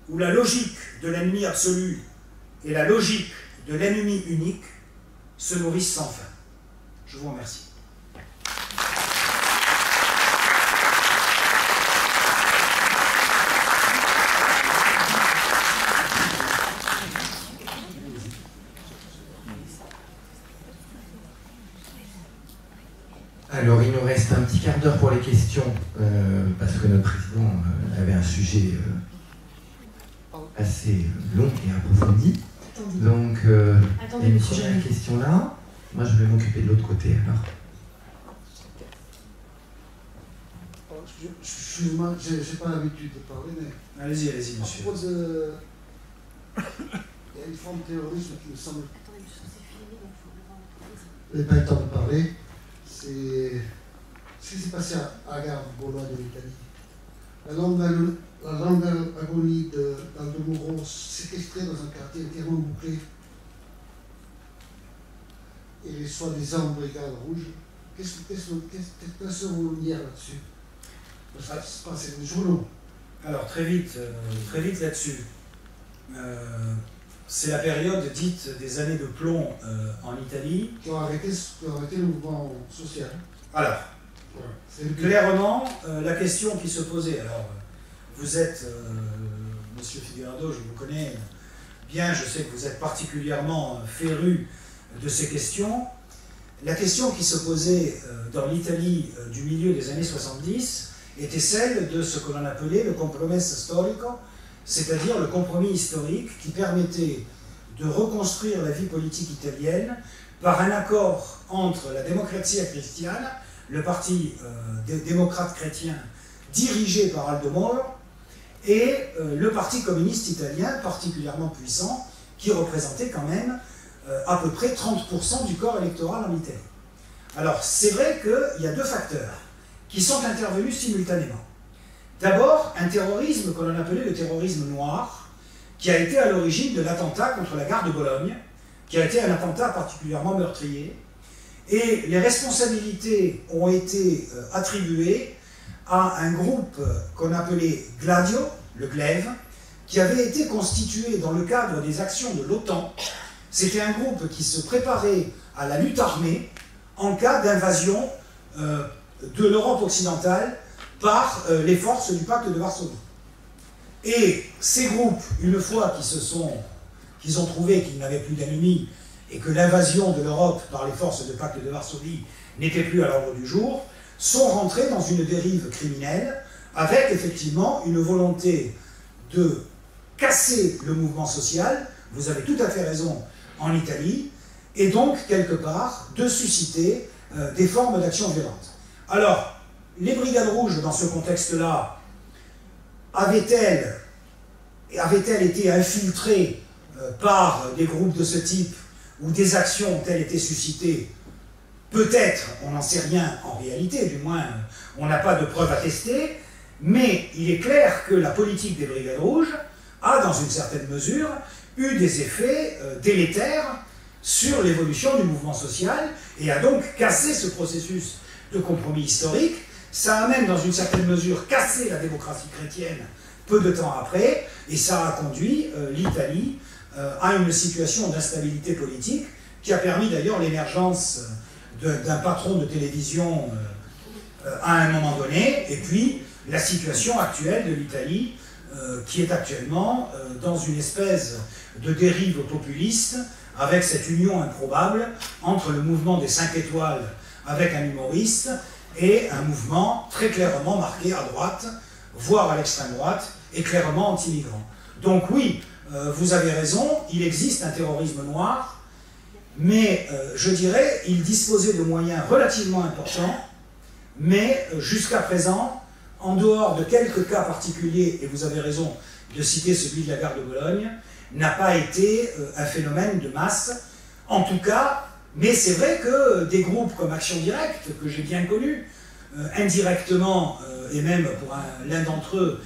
où la logique de l'ennemi absolu et la logique de l'ennemi unique se nourrissent sans fin. Je vous remercie. Alors, il nous reste un petit quart d'heure pour les questions, parce que notre président avait un sujet assez long et approfondi. Donc, il y a une première question là. Moi, je vais m'occuper de l'autre côté, alors. Excuse-moi, je n'ai pas l'habitude de parler, mais... Allez-y, monsieur. À propos de... Il y a une forme de terrorisme qui me semble... Je n'ai pas eu le temps de parler. C'est ce qui s'est passé à Gare Gaulois de l'Italie. La longue agonie d'Aldemoro séquestré dans un quartier entièrement bouclé et les soi-disant brigades rouges. Quelles sont vos lumières là-dessus? Ça se passe dans les journaux. Alors très vite là-dessus. C'est la période dite des années de plomb en Italie. Qui ont arrêté le mouvement social. Alors, clairement, la question qui se posait, alors vous êtes, monsieur Figueiredo, je vous connais bien, je sais que vous êtes particulièrement féru de ces questions. La question qui se posait dans l'Italie du milieu des années 70 était celle de ce que l'on appelait le compromesso storico, c'est-à-dire le compromis historique qui permettait de reconstruire la vie politique italienne par un accord entre la Democrazia Cristiana, le parti des démocrates chrétiens dirigé par Aldo Moro, et le parti communiste italien particulièrement puissant qui représentait quand même à peu près 30% du corps électoral en Italie. Alors c'est vrai qu'il y a 2 facteurs qui sont intervenus simultanément. D'abord, un terrorisme que l'on appelait le terrorisme noir, qui a été à l'origine de l'attentat contre la gare de Bologne, qui a été un attentat particulièrement meurtrier. Et les responsabilités ont été attribuées à un groupe qu'on appelait Gladio, le Glaive, qui avait été constitué dans le cadre des actions de l'OTAN. C'était un groupe qui se préparait à la lutte armée en cas d'invasion de l'Europe occidentale par les forces du pacte de Varsovie. Et ces groupes, une fois qu'ils ont trouvé qu'ils n'avaient plus d'ennemis et que l'invasion de l'Europe par les forces du pacte de Varsovie n'était plus à l'ordre du jour, sont rentrés dans une dérive criminelle avec effectivement une volonté de casser le mouvement social, vous avez tout à fait raison, en Italie, et donc, quelque part, de susciter des formes d'action violente. Alors, les Brigades Rouges, dans ce contexte-là, avaient-elles été infiltrées par des groupes de ce type, ou des actions ont-elles été suscitées? Peut-être, on n'en sait rien en réalité, du moins, on n'a pas de preuves attestées, mais il est clair que la politique des Brigades Rouges a, dans une certaine mesure, eu des effets délétères sur l'évolution du mouvement social et a donc cassé ce processus de compromis historique. Ça a même, dans une certaine mesure, cassé la démocratie chrétienne peu de temps après, et ça a conduit l'Italie à une situation d'instabilité politique qui a permis d'ailleurs l'émergence d'un patron de télévision à un moment donné, et puis la situation actuelle de l'Italie qui est actuellement dans une espèce de dérive populiste avec cette union improbable entre le mouvement des 5 étoiles avec un humoriste et un mouvement très clairement marqué à droite, voire à l'extrême droite, et clairement anti-migrant. Donc oui, vous avez raison, il existe un terrorisme noir, mais je dirais, il disposait de moyens relativement importants, mais jusqu'à présent, en dehors de quelques cas particuliers, et vous avez raison de citer celui de la gare de Bologne, n'a pas été un phénomène de masse, en tout cas, mais c'est vrai que des groupes comme Action Directe, que j'ai bien connus, indirectement, et même pour l'un d'entre eux,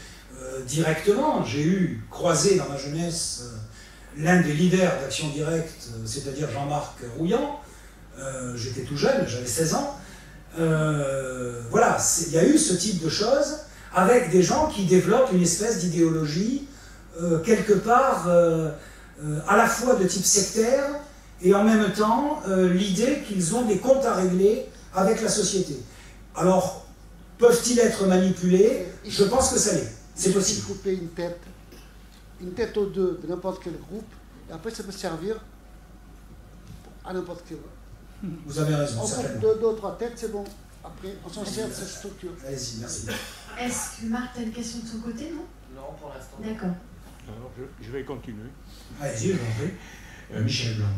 directement, j'ai croisé dans ma jeunesse l'un des leaders d'Action Directe, c'est-à-dire Jean-Marc Rouillant. J'étais tout jeune, j'avais 16 ans. Voilà, il y a eu ce type de choses avec des gens qui développent une espèce d'idéologie quelque part à la fois de type sectaire et en même temps l'idée qu'ils ont des comptes à régler avec la société. Alors, peuvent-ils être manipulés? Je pense que ça l'est. C'est possible. Il faut couper une tête ou deux de n'importe quel groupe, et après ça peut servir à n'importe quel. Vous avez raison, on certainement. coupe deux ou trois têtes, c'est bon. Après, on s'en sert de cette structure. Allez-y, merci. Est-ce que Marc, tu as une question de son côté, non? Non, pour l'instant. D'accord. Alors, je vais continuer. Allez-y, je vous en prie. Michel Blanc,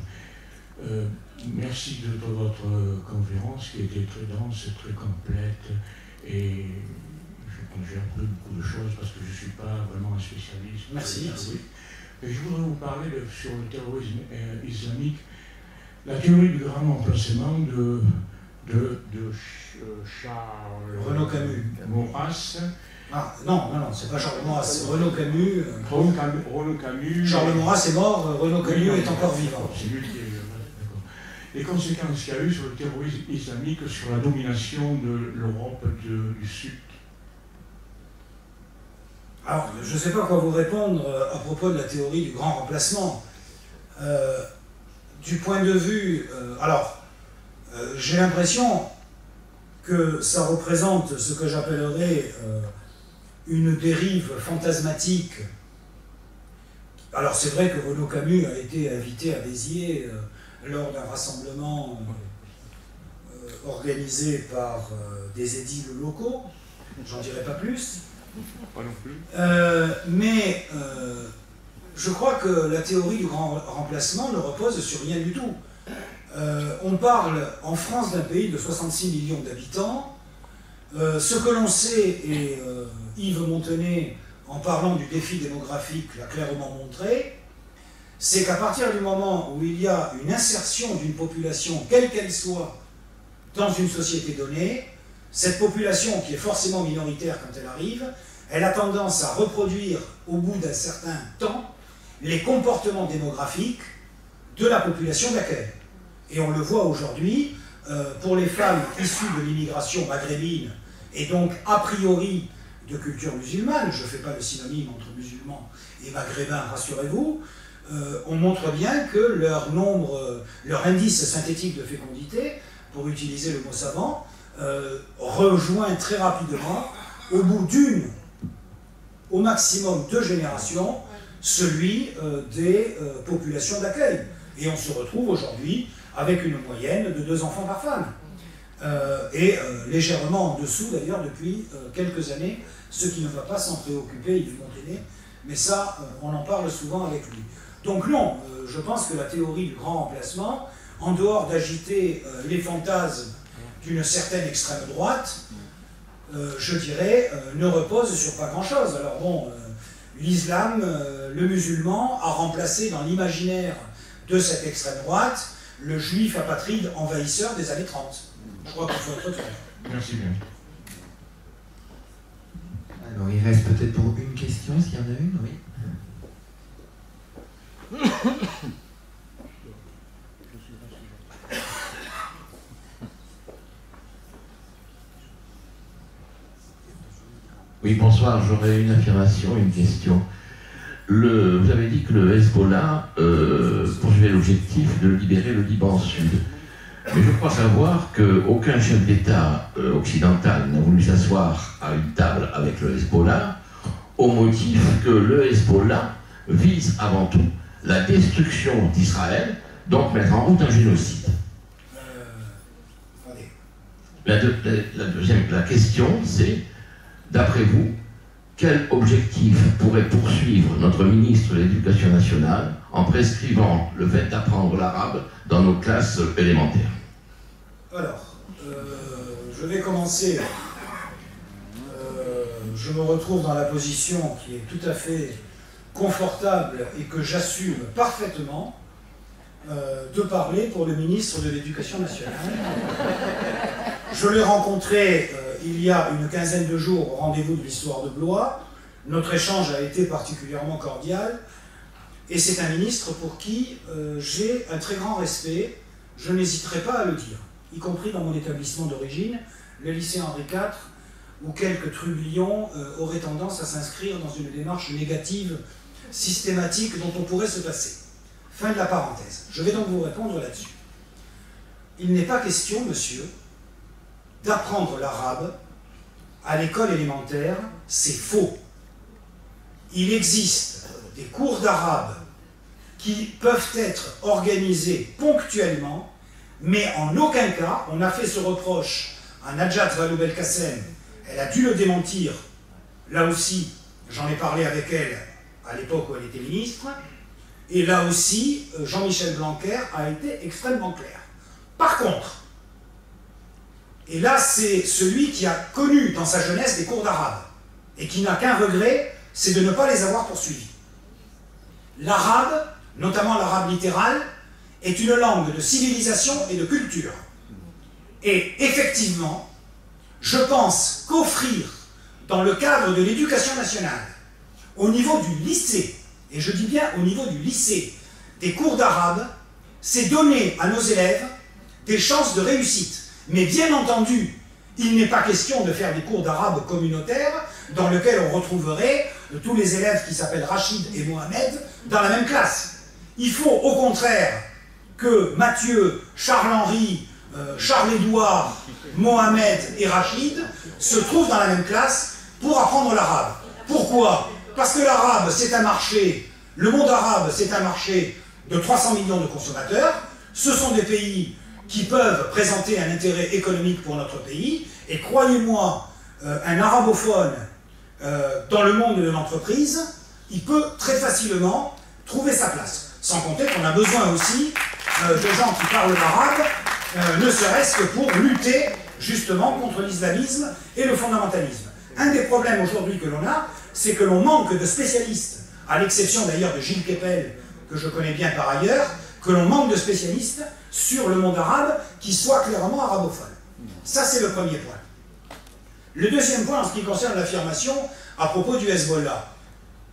merci de votre conférence qui était très dense, très complète, et j'ai appris beaucoup de choses parce que je ne suis pas vraiment un spécialiste. Merci. Et je voudrais vous parler sur le terrorisme islamique, la théorie du grand remplacement de Charles Renaud Camus. Maurras. Ah, non, c'est pas Charles Maurras, c'est Renaud Camus. Renaud Camus. Charles Maurras est mort, Renaud Camus est encore vivant. C'est lui qui est. D'accord. Les conséquences qu'il y a eu sur le terrorisme islamique, sur la domination de l'Europe du Sud. Alors, je ne sais pas quoi vous répondre à propos de la théorie du grand remplacement. Du point de vue... j'ai l'impression que ça représente ce que j'appellerais une dérive fantasmatique. Alors, c'est vrai que Renaud Camus a été invité à Béziers lors d'un rassemblement organisé par des édiles locaux. J'en dirai pas plus. Pas non plus. Mais je crois que la théorie du grand remplacement ne repose sur rien du tout. On parle en France d'un pays de 66 millions d'habitants. Ce que l'on sait, et Yves Montenet, en parlant du défi démographique, l'a clairement montré, c'est qu'à partir du moment où il y a une insertion d'une population, quelle qu'elle soit, dans une société donnée, cette population, qui est forcément minoritaire quand elle arrive, elle a tendance à reproduire au bout d'un certain temps, les comportements démographiques de la population d'accueil. Et on le voit aujourd'hui, pour les femmes issues de l'immigration maghrébine, et donc a priori de culture musulmane, je ne fais pas le synonyme entre musulmans et maghrébins, rassurez-vous, on montre bien que leur indice synthétique de fécondité, pour utiliser le mot savant, rejoint très rapidement, au bout au maximum 2 générations, celui des populations d'accueil. Et on se retrouve aujourd'hui avec une moyenne de 2 enfants par femme. Et légèrement en dessous d'ailleurs depuis quelques années, ce qui ne va pas s'en préoccuper, Yves Monténé, mais ça, on en parle souvent avec lui. Donc non, je pense que la théorie du grand remplacement, en dehors d'agiter les fantasmes d'une certaine extrême droite, je dirais, ne repose sur pas grand-chose. Alors bon, l'islam, le musulman, a remplacé dans l'imaginaire de cette extrême droite le juif apatride envahisseur des années 30. Je crois qu'il faut être clair. Merci bien. Alors, il reste peut-être pour une question, s'il y en a une, oui. Oui, bonsoir, j'aurais une affirmation, une question. Vous avez dit que le Hezbollah poursuivait l'objectif de libérer le Liban Sud. Mais je crois savoir qu'aucun chef d'État occidental n'a voulu s'asseoir à une table avec le Hezbollah au motif que le Hezbollah vise avant tout la destruction d'Israël, donc mettre en route un génocide. La question, c'est, d'après vous, quel objectif pourrait poursuivre notre ministre de l'Éducation nationale en prescrivant le fait d'apprendre l'arabe dans nos classes élémentaires? Alors, je vais commencer. Je me retrouve dans la position qui est tout à fait confortable et que j'assume parfaitement de parler pour le ministre de l'Éducation nationale. Je l'ai rencontré il y a une quinzaine de jours au rendez-vous de l'histoire de Blois. Notre échange a été particulièrement cordial et c'est un ministre pour qui j'ai un très grand respect. Je n'hésiterai pas à le dire, y compris dans mon établissement d'origine, le lycée Henri IV, où quelques trublions auraient tendance à s'inscrire dans une démarche négative, systématique, dont on pourrait se passer. Fin de la parenthèse. Je vais donc vous répondre là-dessus. Il n'est pas question, monsieur, d'apprendre l'arabe à l'école élémentaire, c'est faux. Il existe des cours d'arabe qui peuvent être organisés ponctuellement, mais en aucun cas, on a fait ce reproche à Najat Vallaud-Belkacem, elle a dû le démentir, là aussi, j'en ai parlé avec elle à l'époque où elle était ministre, et là aussi, Jean-Michel Blanquer a été extrêmement clair. Par contre, et là c'est celui qui a connu dans sa jeunesse des cours d'arabe, et qui n'a qu'un regret, c'est de ne pas les avoir poursuivis. L'arabe, notamment l'arabe littéral, est une langue de civilisation et de culture. Et effectivement, je pense qu'offrir, dans le cadre de l'éducation nationale, au niveau du lycée, et je dis bien au niveau du lycée, des cours d'arabe, c'est donner à nos élèves des chances de réussite. Mais bien entendu, il n'est pas question de faire des cours d'arabe communautaires dans lesquels on retrouverait tous les élèves qui s'appellent Rachid et Mohamed dans la même classe. Il faut au contraire que Mathieu, Charles-Henri, Charles-Édouard, Mohamed et Rachid se trouvent dans la même classe pour apprendre l'arabe. Pourquoi? Parce que l'arabe, c'est un marché, le monde arabe, c'est un marché de 300 millions de consommateurs. Ce sont des pays qui peuvent présenter un intérêt économique pour notre pays. Et croyez-moi, un arabophone dans le monde de l'entreprise, il peut très facilement trouver sa place. Sans compter qu'on a besoin aussi de gens qui parlent l'arabe, ne serait-ce que pour lutter justement contre l'islamisme et le fondamentalisme. Un des problèmes aujourd'hui que l'on a, c'est que l'on manque de spécialistes, à l'exception d'ailleurs de Gilles Kepel, que je connais bien par ailleurs, que l'on manque de spécialistes sur le monde arabe qui soient clairement arabophones. Ça, c'est le premier point. Le deuxième point, en ce qui concerne l'affirmation à propos du Hezbollah,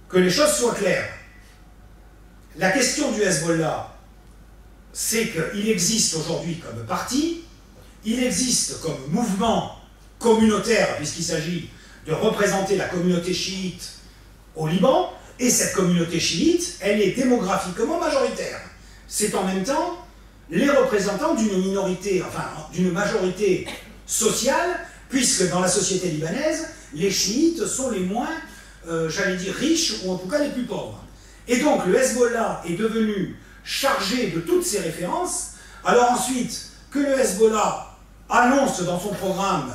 que les choses soient claires. la question du Hezbollah, c'est qu'il existe aujourd'hui comme parti, il existe comme mouvement communautaire, puisqu'il s'agit de représenter la communauté chiite au Liban, et cette communauté chiite, elle est démographiquement majoritaire. C'est en même temps les représentants d'une minorité, enfin d'une majorité sociale, puisque dans la société libanaise, les chiites sont les moins, j'allais dire, riches, ou en tout cas les plus pauvres. Et donc le Hezbollah est devenu chargé de toutes ces références. Alors ensuite, que le Hezbollah annonce dans son programme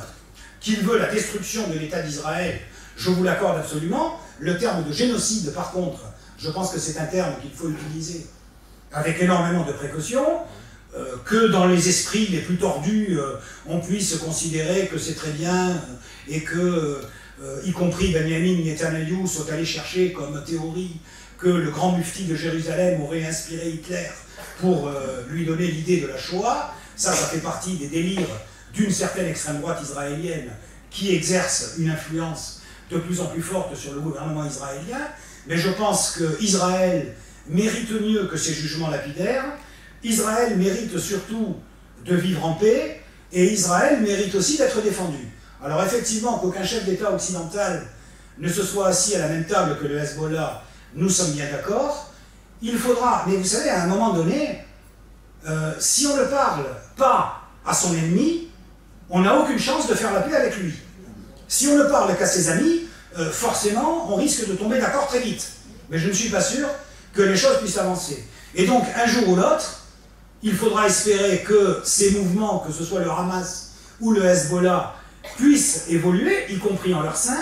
qu'il veut la destruction de l'État d'Israël, je vous l'accorde absolument. Le terme de génocide, par contre, je pense que c'est un terme qu'il faut utiliser avec énormément de précautions, que dans les esprits les plus tordus, on puisse considérer que c'est très bien, et que, y compris Benjamin Netanyahu, sont allés chercher comme théorie que le grand mufti de Jérusalem aurait inspiré Hitler pour lui donner l'idée de la Shoah. Ça fait partie des délires d'une certaine extrême droite israélienne qui exerce une influence de plus en plus forte sur le gouvernement israélien. Mais je pense qu'Israël mérite mieux que ces jugements lapidaires. Israël mérite surtout de vivre en paix, et Israël mérite aussi d'être défendu. Alors effectivement, qu'aucun chef d'État occidental ne se soit assis à la même table que le Hezbollah, nous sommes bien d'accord. Il faudra, mais vous savez, à un moment donné, si on ne parle pas à son ennemi, on n'a aucune chance de faire la paix avec lui. Si on ne parle qu'à ses amis, forcément, on risque de tomber d'accord très vite. Mais je ne suis pas sûr que les choses puissent avancer. Et donc, un jour ou l'autre, il faudra espérer que ces mouvements, que ce soit le Hamas ou le Hezbollah, puissent évoluer, y compris en leur sein,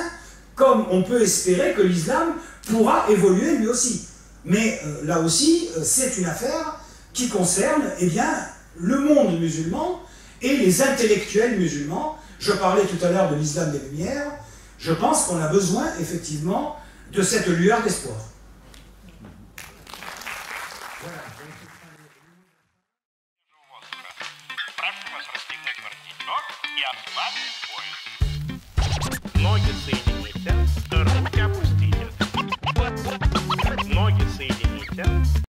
comme on peut espérer que l'islam pourra évoluer lui aussi. Mais là aussi, c'est une affaire qui concerne le monde musulman et les intellectuels musulmans. Je parlais tout à l'heure de l'islam des Lumières. Je pense qu'on a besoin, effectivement, de cette lueur d'espoir. Ноги